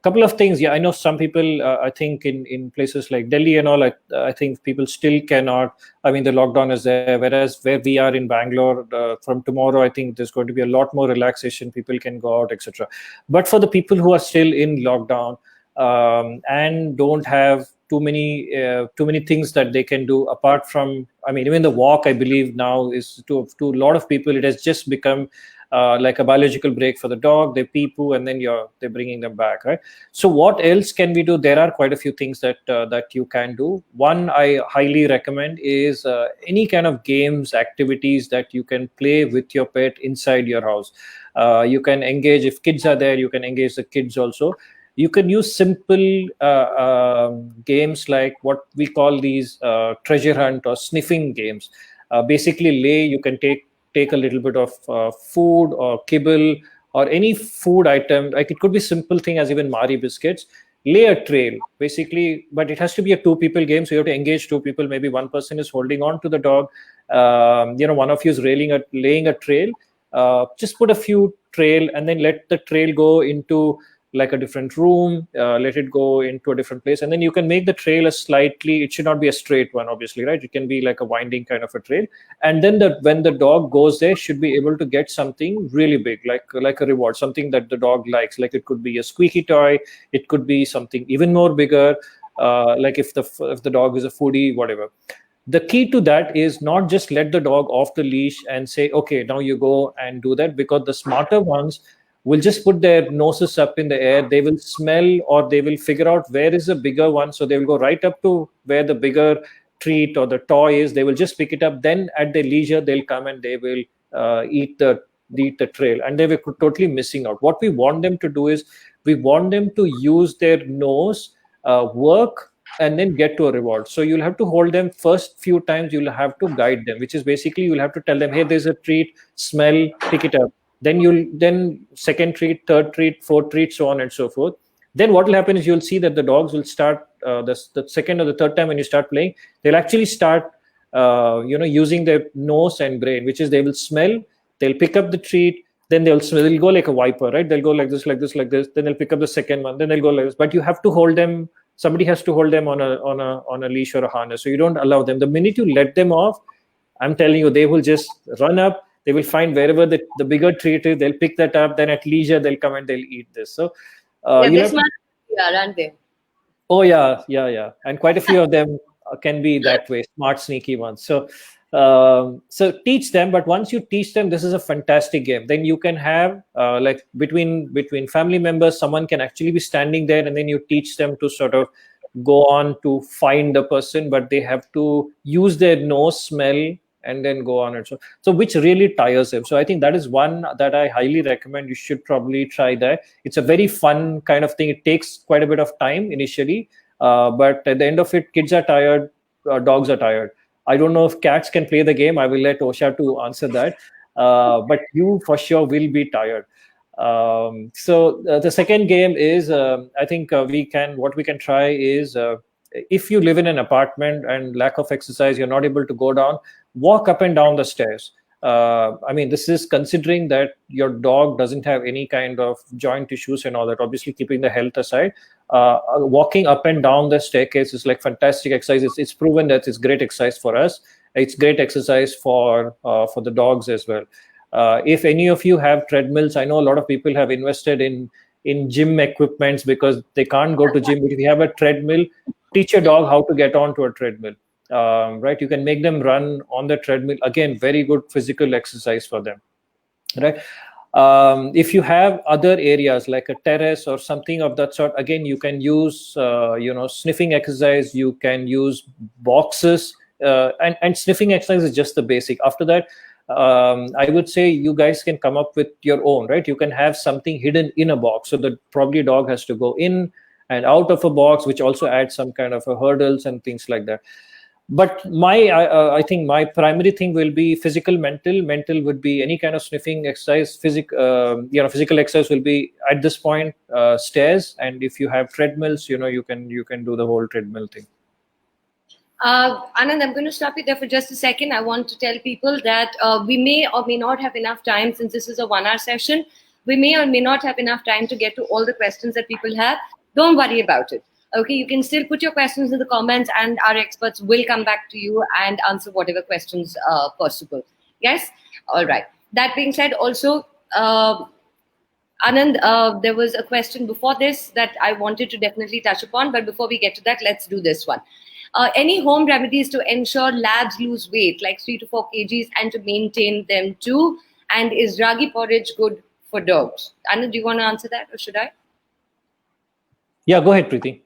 Couple of things. Yeah, I know some people. I think in places like Delhi and all, I think people still cannot. I mean, the lockdown is there. Whereas where we are in Bangalore, from tomorrow, I think there's going to be a lot more relaxation. People can go out, etc. But for the people who are still in lockdown and don't have too many things that they can do apart from, I mean, even the walk, I believe now is to a lot of people, it has just become like a biological break for the dog. They pee poo and then they're bringing them back, right? So what else can we do? There are quite a few things that you can do. One I highly recommend is any kind of games, activities that you can play with your pet inside your house. You can engage, if kids are there, you can engage the kids also. You can use simple games like what we call these treasure hunt or sniffing games. Basically, you can take a little bit of food or kibble or any food item. Like it could be simple thing as even Marie biscuits. Lay a trail, basically, but it has to be a 2-people game. So you have to engage 2 people. Maybe one person is holding on to the dog. One of you is laying a trail. Just put a few trail and then let the trail go into like a different room, let it go into a different place. And then you can make the trail it should not be a straight one, obviously, right? It can be like a winding kind of a trail. And then when the dog goes there, should be able to get something really big, like a reward, something that the dog likes. Like it could be a squeaky toy. It could be something even more bigger. Like if the dog is a foodie, whatever. The key to that is not just let the dog off the leash and say, okay, now you go and do that, because the smarter ones will just put their noses up in the air. They will smell or they will figure out where is the bigger one. So they will go right up to where the bigger treat or the toy is. They will just pick it up. Then at their leisure, they'll come and they will eat the trail. And they were totally missing out. What we want them to do is we want them to use their nose, work, and then get to a reward. So you'll have to hold them first few times. You'll have to guide them, which is basically you'll have to tell them, hey, there's a treat, smell, pick it up. Then second treat, third treat, fourth treat, so on and so forth. Then what will happen is you'll see that the dogs will start the second or the third time when you start playing, they'll actually start using their nose and brain, which is they will smell, they'll pick up the treat, then they'll go like a wiper, right? They'll go like this, then they'll pick up the second one, then they'll go like this. But you have to hold them somebody has to hold them on a leash or a harness. So you don't allow them. The minute you let them off, I'm telling you, they will just run up. They will find wherever the bigger treat is. They'll pick that up. Then at leisure, they'll come and they'll eat this. So this much, aren't they? Oh yeah. And quite a few of them can be that way, smart, sneaky ones. So teach them. But once you teach them, this is a fantastic game. Then you can have like between family members, someone can actually be standing there, and then you teach them to sort of go on to find the person, but they have to use their nose, smell, and then go on and so which really tires them. So I think that is one that I highly recommend. You should probably try that. It's a very fun kind of thing. It takes quite a bit of time initially, but at the end of it, kids are tired, dogs are tired. I don't know if cats can play the game. I will let Osha to answer that, but you for sure will be tired. So the second game is, I think what we can try is, if you live in an apartment and lack of exercise, you're not able to go down, walk up and down the stairs. I mean, this is considering that your dog doesn't have any kind of joint issues and all that, obviously keeping the health aside. Walking up and down the staircase is like fantastic exercise. It's proven that it's great exercise for us. It's great exercise for the dogs as well. If any of you have treadmills, I know a lot of people have invested in gym equipments because they can't go to gym. But if you have a treadmill, teach your dog how to get onto a treadmill. Right, you can make them run on the treadmill. Again, very good physical exercise for them. Right. If you have other areas like a terrace or something of that sort, again, you can use sniffing exercise. You can use boxes, and sniffing exercise is just the basic. After that, I would say you guys can come up with your own. Right, you can have something hidden in a box, so that probably dog has to go in and out of a box, which also adds some kind of a hurdles and things like that. But I think my primary thing will be physical, mental. Mental would be any kind of sniffing exercise. Physical exercise will be at this point stairs. And if you have treadmills, you can do the whole treadmill thing. Anand, I'm going to stop you there for just a second. I want to tell people that we may or may not have enough time, since this is a 1-hour session. We may or may not have enough time to get to all the questions that people have. Don't worry about it. Okay, you can still put your questions in the comments, and our experts will come back to you and answer whatever questions are possible. Yes? All right. That being said, also, Anand, there was a question before this that I wanted to definitely touch upon, but before we get to that, let's do this one. Any home remedies to ensure labs lose weight, like 3 to 4 kgs, and to maintain them too? And is ragi porridge good for dogs? Anand, do you want to answer that, or should I? Yeah, go ahead, Preeti.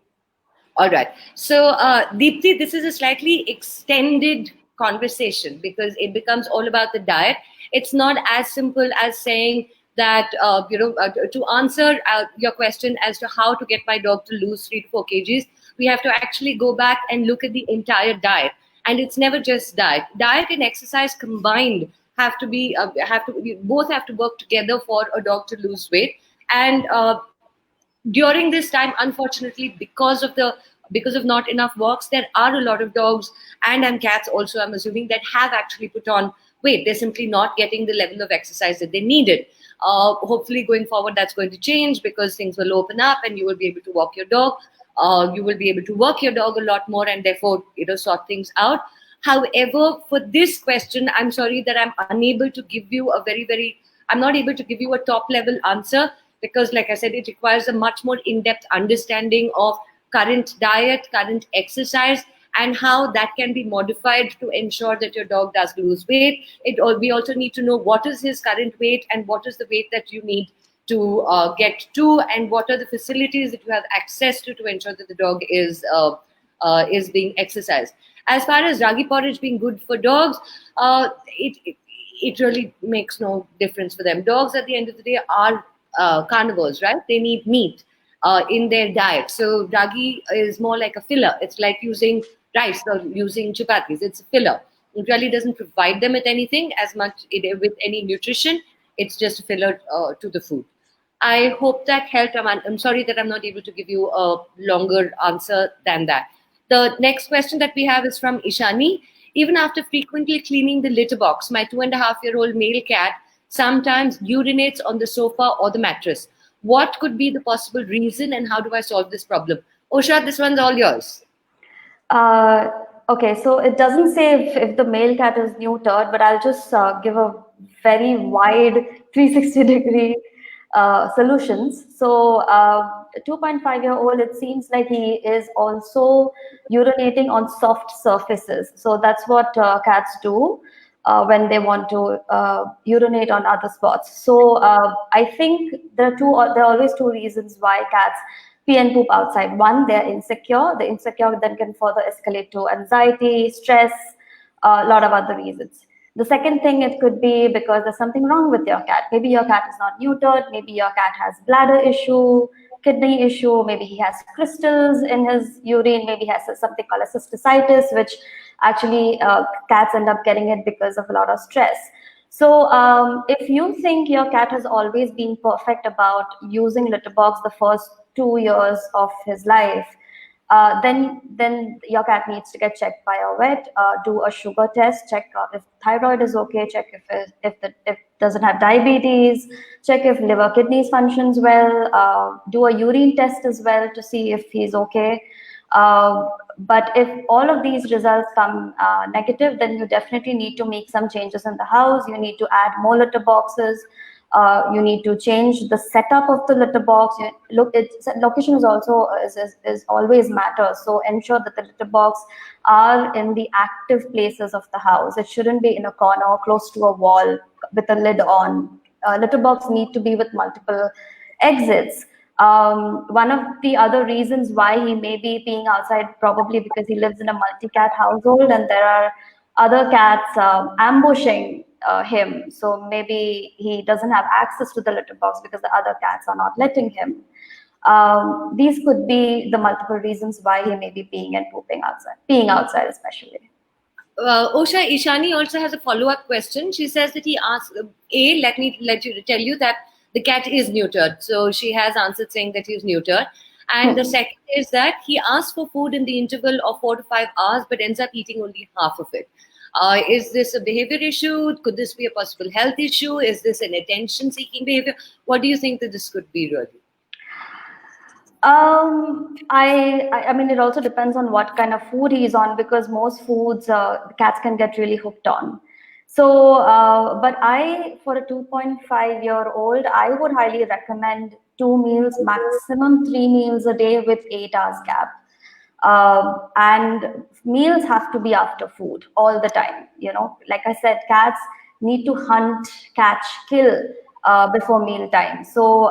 All right. So, Deepti, this is a slightly extended conversation because it becomes all about the diet. It's not as simple as saying that, to answer your question as to how to get my dog to lose 3 to 4 kgs, we have to actually go back and look at the entire diet. And it's never just diet. Diet and exercise combined both have to work together for a dog to lose weight. And during this time, unfortunately, because of not enough walks, there are a lot of dogs and cats also, I'm assuming, that have actually put on weight. They're simply not getting the level of exercise that they needed. Hopefully going forward, that's going to change because things will open up and you will be able to walk your dog. You will be able to work your dog a lot more and therefore, sort things out. However, for this question, I'm sorry that I'm unable to give you I'm not able to give you a top level answer, because like I said, it requires a much more in-depth understanding of current diet, current exercise, and how that can be modified to ensure that your dog does lose weight. We also need to know what is his current weight and what is the weight that you need to get to, and what are the facilities that you have access to ensure that the dog is being exercised. As far as ragi porridge being good for dogs, it really makes no difference for them. Dogs at the end of the day are carnivores, right? They need meat in their diet. So ragi is more like a filler. It's like using rice or using chapatis. It's a filler. It really doesn't provide them with anything as much with any nutrition. It's just a filler to the food. I hope that helped. I'm sorry that I'm not able to give you a longer answer than that. The next question that we have is from Ishani. Even after frequently cleaning the litter box, my 2.5-year-old male cat sometimes urinates on the sofa or the mattress. What could be the possible reason and how do I solve this problem? Usha, this one's all yours. Okay, so it doesn't say if the male cat is neutered, but I'll just give a very wide 360-degree solutions. So, 2.5-year-old, it seems like he is also urinating on soft surfaces. So that's what cats do when they want to urinate on other spots. So I think there are always two reasons why cats pee and poop outside. One, they're insecure. The insecure then can further escalate to anxiety, stress, a lot of other reasons. The second thing, it could be because there's something wrong with your cat. Maybe your cat is not neutered. Maybe your cat has bladder issue, kidney issue. Maybe he has crystals in his urine. Maybe he has something called a cystitis, which actually cats end up getting it because of a lot of stress. So if you think your cat has always been perfect about using litter box the first 2 years of his life, then your cat needs to get checked by a vet, do a sugar test, check if thyroid is okay, check if doesn't have diabetes, check if liver kidneys functions well, do a urine test as well to see if he's okay. But if all of these results come negative, then you definitely need to make some changes in the house. You need to add more litter boxes. You need to change the setup of the litter box. Location is also is always matters. So ensure that the litter box are in the active places of the house. It shouldn't be in a corner or close to a wall with a lid on. Litter box need to be with multiple exits. One of the other reasons why he may be peeing outside, probably because he lives in a multi-cat household and there are other cats ambushing him. So maybe he doesn't have access to the litter box because the other cats are not letting him. These could be the multiple reasons why he may be peeing and pooping outside, peeing outside especially. Usha, Ishani also has a follow-up question. She says that he asked, tell you that the cat is neutered. So she has answered saying that he is neutered. And the second is that he asks for food in the interval of 4 to 5 hours, but ends up eating only half of it. Is this a behavior issue? Could this be a possible health issue? Is this an attention-seeking behavior? What do you think that this could be really? I mean, it also depends on what kind of food he's on, because most foods cats can get really hooked on. So, but for a 2.5-year-old, I would highly recommend 2 meals, maximum 3 meals a day with 8 hours gap. And meals have to be after food all the time. You know, like I said, cats need to hunt, catch, kill before meal time. So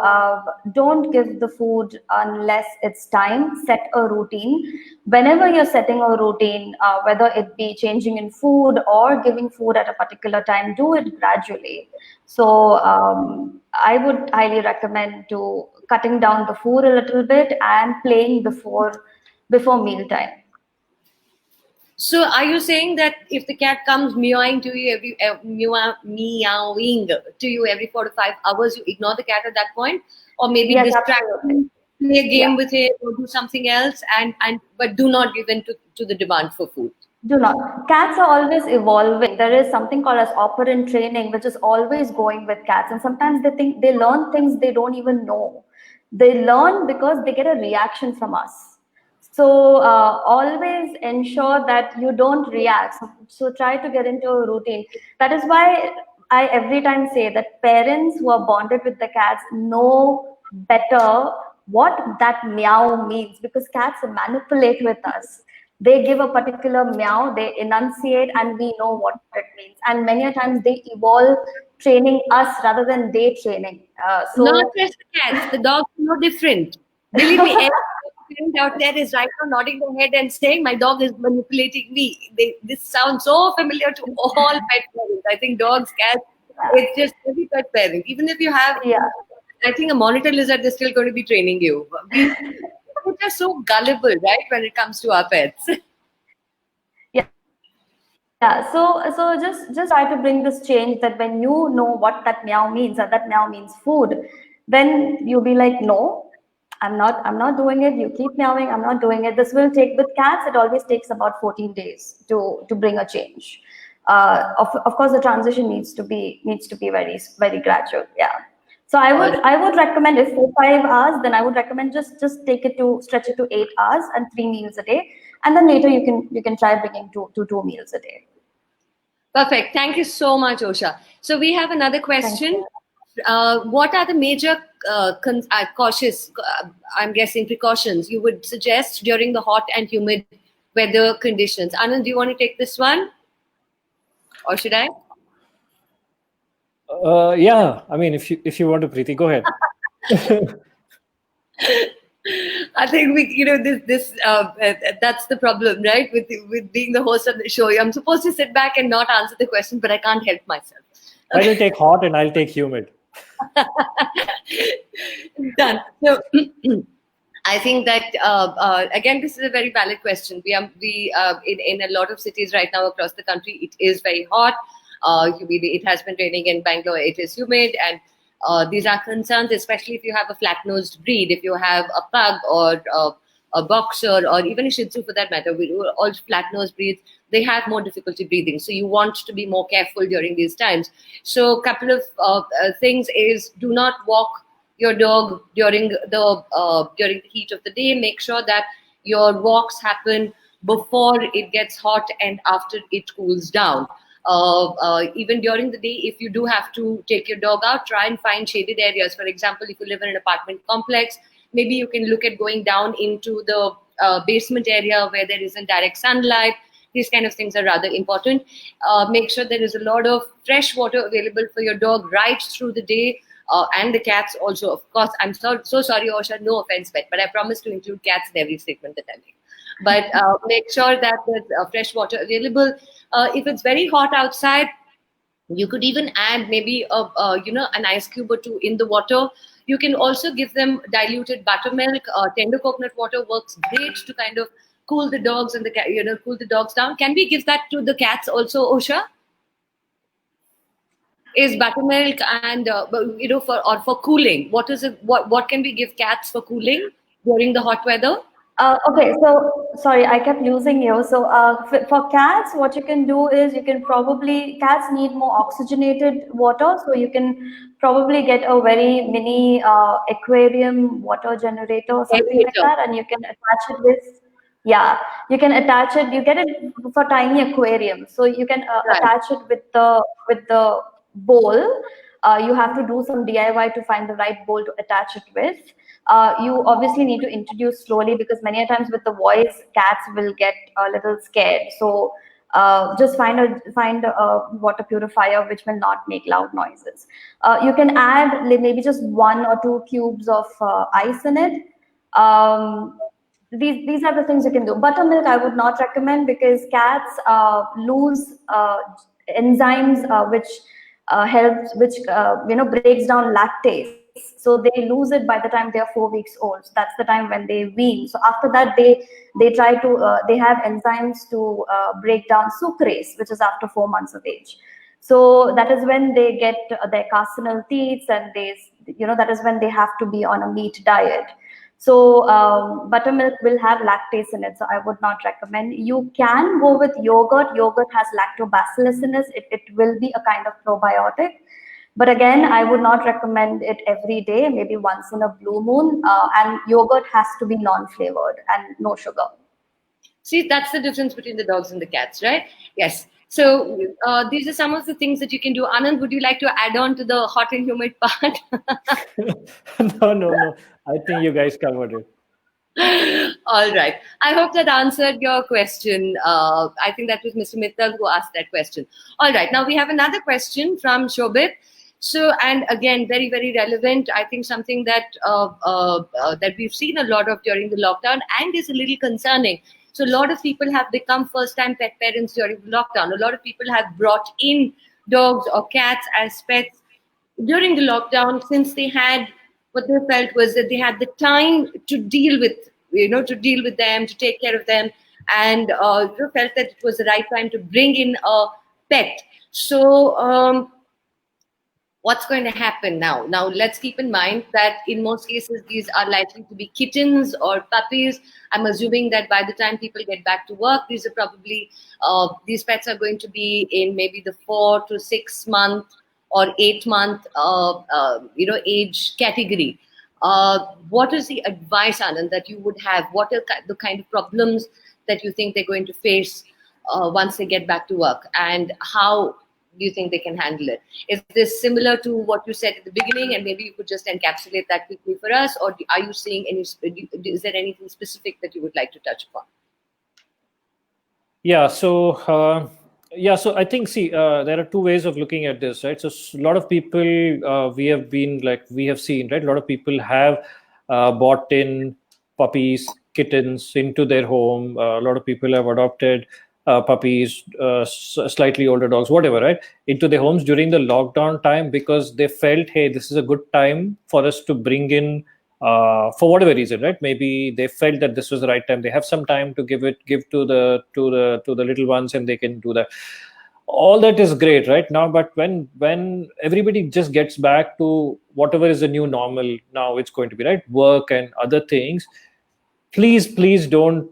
don't give the food unless it's time. Set a routine. Whenever you're setting a routine, whether it be changing in food or giving food at a particular time, do it gradually. So I would highly recommend to cutting down the food a little bit and playing before meal time. So are you saying that if the cat comes meowing to you meowing to you every 4 to 5 hours, you ignore the cat at that point, or maybe Yes, distract him, play a game with him, or do something else, but do not give in to the demand for food? Do not. Cats are always evolving. There is something called as operant training, which is always going with cats, and sometimes they learn things they don't even know. They learn because they get a reaction from us. So always ensure that you don't react. So try to get into a routine. That is why I every time say that parents who are bonded with the cats know better what that meow means, because cats manipulate with us. They give a particular meow, they enunciate, and we know what it means. And many a times they evolve training us rather than they training. Not just the cats, the dogs are no different. Believe me, every parent out there is right now nodding their head and saying, my dog is manipulating me. This sounds so familiar to all pet parents. I think dogs, cats, it's just every pet parent. Even if you have, I think a monitor lizard is still going to be training you. We are so gullible, right, when it comes to our pets. Yeah, so just try to bring this change, that when you know what that meow means, and that meow means food, then you'll be like, no, I'm not doing it. You keep meowing, I'm not doing it. This will take, with cats, it always takes about 14 days to bring a change. Of course, the transition needs to be very, very gradual. Yeah. So I would recommend, if 4-5 hours, then I would recommend just stretch it to 8 hours and 3 meals a day, and then later you can try bringing two meals a day. Perfect. Thank you so much, Osha. So we have another question. What are the major cautious, I'm guessing, precautions you would suggest during the hot and humid weather conditions? Anand, do you want to take this one? Or should I? Yeah, I mean, if you want to, Preeti, go ahead. I think that's the problem, right? With being the host of the show, I'm supposed to sit back and not answer the question, but I can't help myself. I will take hot and I'll take humid. Done. So I think that again, this is a very valid question. In a lot of cities right now across the country, it is very hot. It has been raining in Bangalore. It is humid, and these are concerns, especially if you have a flat-nosed breed. If you have a pug or a boxer or even a Shih Tzu for that matter, all flat-nosed breeds, they have more difficulty breathing. So you want to be more careful during these times. So a couple of things is, do not walk your dog during the heat of the day. Make sure that your walks happen before it gets hot and after it cools down. Even during the day, if you do have to take your dog out, try and find shaded areas. For example, if you live in an apartment complex, maybe you can look at going down into the basement area where there isn't direct sunlight. These kind of things are rather important. Make sure there is a lot of fresh water available for your dog right through the day, and the cats also. Of course, I'm so sorry, Osha, no offense, pet, but I promise to include cats in every statement that I make. But make sure that there's fresh water available. If it's very hot outside, you could even add maybe an ice cube or two in the water. You can also give them diluted buttermilk. Tender coconut water works great to kind of cool the dogs and cool the dogs down. Can we give that to the cats also, Osha? Is buttermilk and for cooling? What is it? What can we give cats for cooling during the hot weather? Okay, so sorry, I kept losing you. So for cats, what you can do is cats need more oxygenated water. So you can probably get a very mini aquarium water generator or something like that, and you can attach it with, you can attach it. You get it for tiny aquariums. So you can attach it with the bowl. You have to do some DIY to find the right bowl to attach it with. You obviously need to introduce slowly, because many a times with the voice, cats will get a little scared. So just find a water purifier which will not make loud noises. You can add maybe just 1 or 2 cubes of ice in it. These are the things you can do. Buttermilk I would not recommend, because cats lose enzymes which breaks down lactase. So they lose it by the time they are 4 weeks old. So that's the time when they wean. So after that, they have enzymes to break down sucrase, which is after 4 months of age. So that is when they get their carcinal teeth, and that is when they have to be on a meat diet. So buttermilk will have lactase in it, so I would not recommend. You can go with yogurt. Yogurt has lactobacillus in it. It will be a kind of probiotic. But again, I would not recommend it every day, maybe once in a blue moon. And yogurt has to be non-flavored and no sugar. See, that's the difference between the dogs and the cats, right? Yes. So these are some of the things that you can do. Anand, would you like to add on to the hot and humid part? No. I think you guys covered it. All right. I hope that answered your question. I think that was Mr. Mittal who asked that question. All right. Now we have another question from Shobit. So, and again, very, very relevant. I think something that that we've seen a lot of during the lockdown, and is a little concerning. So a lot of people have become first-time pet parents during the lockdown. A lot of people have brought in dogs or cats as pets during the lockdown, since they had, what they felt was that they had the time to deal with them, to take care of them, and felt that it was the right time to bring in a pet. So what's going to happen now? Now, let's keep in mind that in most cases, these are likely to be kittens or puppies. I'm assuming that by the time people get back to work, these are probably, these pets are going to be in maybe the 4 to 6 month or 8-month age category. What is the advice, Anand, that you would have? What are the kind of problems that you think they're going to face once they get back to work, and how do you think they can handle it? Is this similar to what you said at the beginning, and maybe you could just encapsulate that quickly for us, or are you seeing any? Is there anything specific that you would like to touch upon? Yeah. So I think, see, there are two ways of looking at this, right? So a lot of people we have seen, right? A lot of people have bought in puppies, kittens into their home. A lot of people have adopted puppies, slightly older dogs, whatever, right, into their homes during the lockdown time, because they felt, hey, this is a good time for us to bring in, for whatever reason, right? Maybe they felt that this was the right time. They have some time to give to the little ones, and they can do that. All that is great, right? Now, but when everybody just gets back to whatever is the new normal now, it's going to be, right, work and other things. Please don't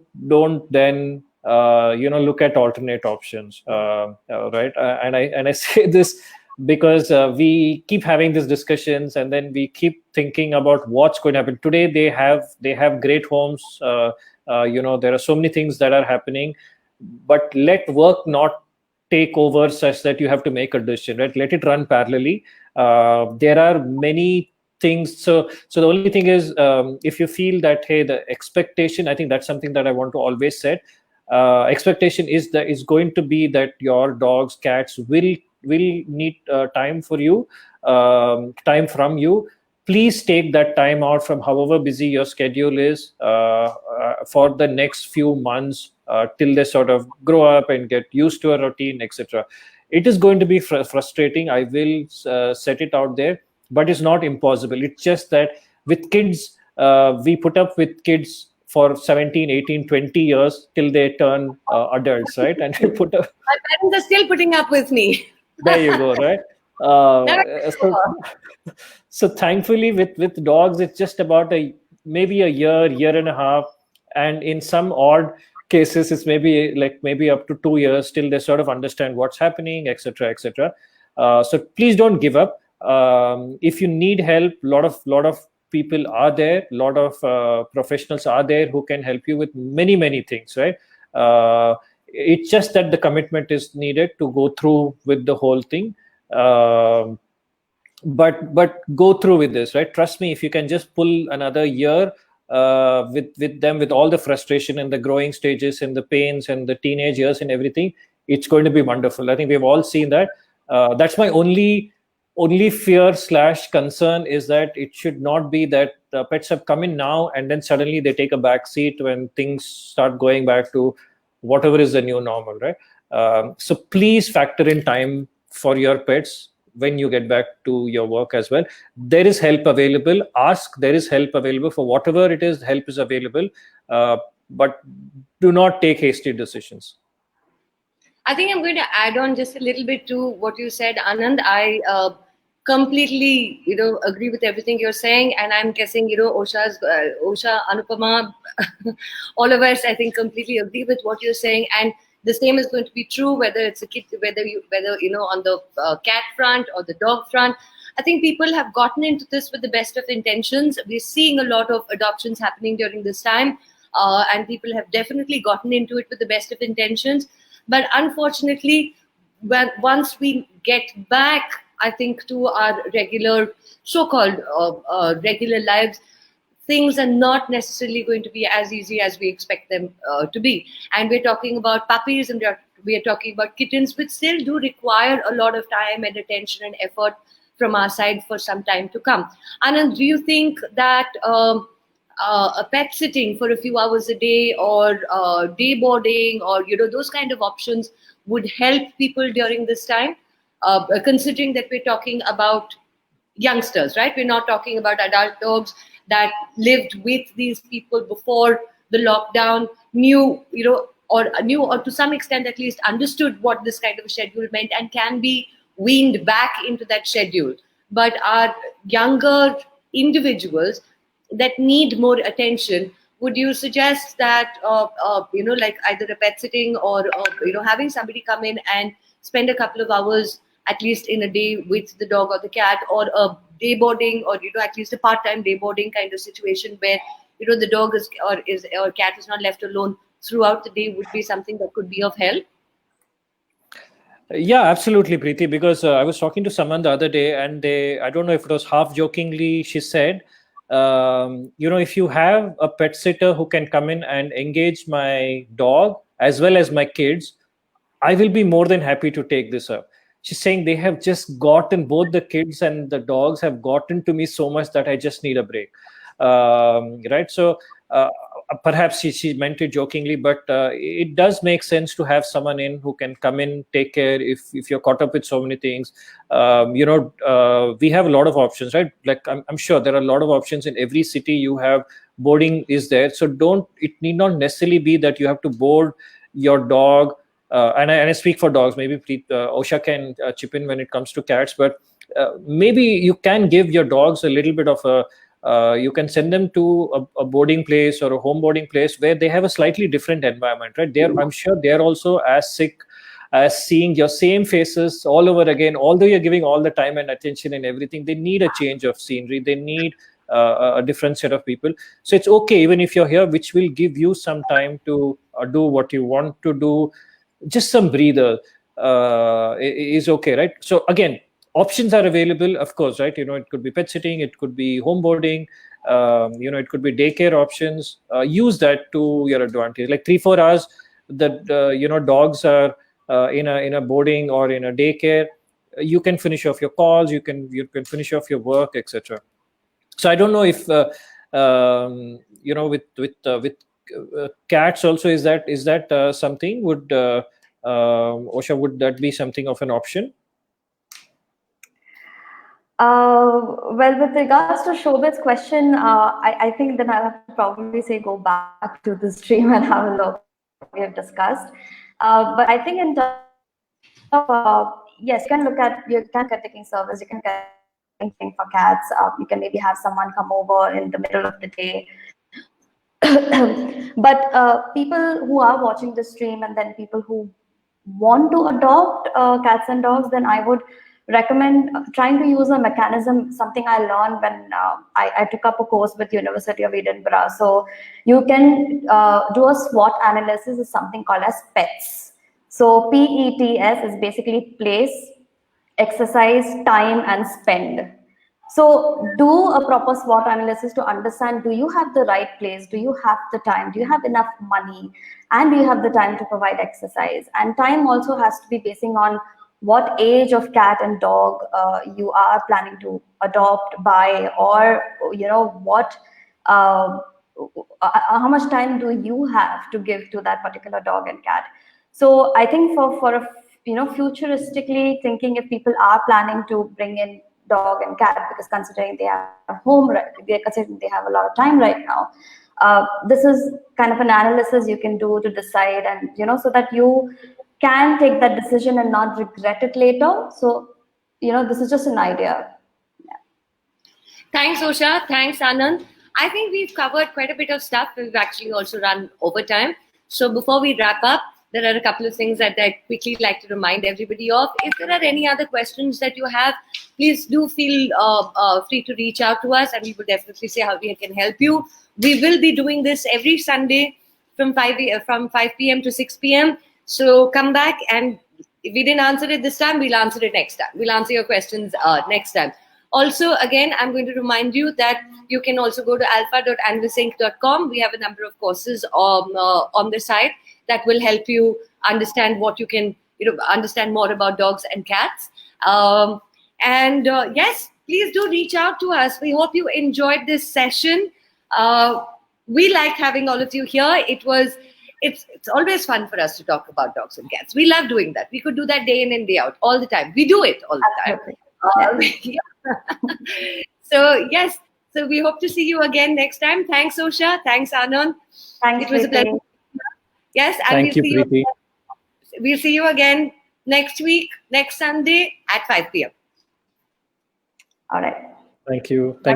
then look at alternate options, right? And I say this because we keep having these discussions, and then we keep thinking about what's going to happen. Today they have great homes. There are so many things that are happening, but let work not take over such that you have to make a decision, right? Let it run parallelly. There are many things. So the only thing is, if you feel that, hey, the expectation, I think that's something that I want to always set. Expectation is going to be that your dogs, cats will need time for you, time from you. Please take that time out from however busy your schedule is for the next few months till they sort of grow up and get used to a routine, etc. It is going to be frustrating. I will set it out there, but it's not impossible. It's just that with kids, we put up with kids for 17, 18, 20 years till they turn adults, right? And we put up. My parents are still putting up with me. There you go, right? So thankfully, with dogs, it's just about maybe a year and a half, and in some odd cases, it's maybe up to 2 years till they sort of understand what's happening, etc., etc. So please don't give up. If you need help, lot of people are there, a lot of professionals are there who can help you with many things, right? It's just that the commitment is needed to go through with the whole thing. But go through with this, right? Trust me, if you can just pull another year with them, with all the frustration and the growing stages and the pains and the teenage years and everything, it's going to be wonderful. I think we've all seen that. That's my only fear / concern, is that it should not be that pets have come in now and then suddenly they take a back seat when things start going back to whatever is the new normal, right? So please factor in time for your pets when you get back to your work as well. There is help available. There is help available for whatever it is. Help is available, but do not take hasty decisions. I think I'm going to add on just a little bit to what you said, Anand. I completely, agree with everything you're saying, and I'm guessing, Osha, Anupama, all of us, I think, completely agree with what you're saying, and the same is going to be true whether it's a kid, whether on the cat front or the dog front. I think people have gotten into this with the best of intentions. We're seeing a lot of adoptions happening during this time, and people have definitely gotten into it with the best of intentions. But unfortunately, once we get back, I think, to our regular, so-called regular lives, things are not necessarily going to be as easy as we expect them to be. And we're talking about puppies, and we're talking about kittens, which still do require a lot of time and attention and effort from our side for some time to come. Anand, do you think that a pet sitting for a few hours a day, or day boarding, or those kind of options would help people during this time? Considering that we're talking about youngsters, right? We're not talking about adult dogs that lived with these people before the lockdown, knew or to some extent at least understood what this kind of a schedule meant and can be weaned back into that schedule. But our younger individuals that need more attention, would you suggest that like either a pet sitting or having somebody come in and spend a couple of hours at least in a day with the dog or the cat, or a day boarding, or at least a part-time day boarding kind of situation where the dog or cat is not left alone throughout the day, would be something that could be of help. Yeah, absolutely, Preeti, because I was talking to someone the other day, and I don't know if it was half jokingly, she said, if you have a pet sitter who can come in and engage my dog as well as my kids, I will be more than happy to take this up. She's saying they have just gotten, both the kids and the dogs have gotten to me so much that I just need a break. Right. So perhaps she meant it jokingly, but it does make sense to have someone in who can come in, take care if you're caught up with so many things. We have a lot of options, right? Like I'm sure there are a lot of options in every city. You have boarding is there. So it need not necessarily be that you have to board your dog. And I speak for dogs. Maybe Osha can chip in when it comes to cats, but maybe you can give your dogs a little bit of you can send them to a boarding place or a home boarding place where they have a slightly different environment, right? I'm sure they're also as sick as seeing your same faces all over again. Although you're giving all the time and attention and everything, they need a change of scenery. They need a different set of people. So it's okay even if you're here, which will give you some time to do what you want to do. Just some breather is okay, right? So again, options are available, of course, right? It could be pet sitting, it could be home boarding, it could be daycare options. Use that to your advantage. Like 3-4 hours that dogs are in a boarding or in a daycare, you can finish off your calls, you can finish off your work, etc. So I don't know if with cats also, is that something? Would Osha, would that be something of an option? Well, with regards to Shobit's question, I think then I'll have to probably say go back to the stream and have a look what we have discussed. But I think in terms of, yes, you can get taking service, you can get anything for cats. You can maybe have someone come over in the middle of the day. But people who are watching the stream and then people who want to adopt cats and dogs, then I would recommend trying to use a mechanism, something I learned when I took up a course with University of Edinburgh. So you can do a SWOT analysis, is something called as PETS. So PETS is basically place, exercise, time, and spend. So do a proper SWOT analysis to understand, do you have the right place? Do you have the time? Do you have enough money? And do you have the time to provide exercise? And time also has to be basing on what age of cat and dog you are planning to adopt, buy, or how much time do you have to give to that particular dog and cat? So I think for a futuristically thinking, if people are planning to bring in dog and cat, because considering they have home, considering they have a lot of time right now, this is kind of an analysis you can do to decide, and so that you can take that decision and not regret it later. So this is just an idea. Yeah. Thanks, Osha. Thanks, Anand. I think we've covered quite a bit of stuff. We've actually also run overtime. So before we wrap up, there are a couple of things that I'd quickly like to remind everybody of. If there are any other questions that you have, please do feel free to reach out to us, and we will definitely see how we can help you. We will be doing this every Sunday from 5 p.m. to 6 p.m. So come back, and if we didn't answer it this time, we'll answer it next time. We'll answer your questions next time. Also, again, I'm going to remind you that you can also go to alpha.anvisinc.com. We have a number of courses on the site that will help you understand what you can, understand more about dogs and cats. Yes, please do reach out to us. We hope you enjoyed this session. We liked having all of you here. It's always fun for us to talk about dogs and cats. We love doing that. We could do that day in and day out, all the time. We do it all the time. So yes, so we hope to see you again next time. Thanks, Osha. Thanks, Anand. Thanks, it was a pleasure. Yes, and we'll see you again next week, next Sunday at 5 p.m. All right. Thank you. Thank you.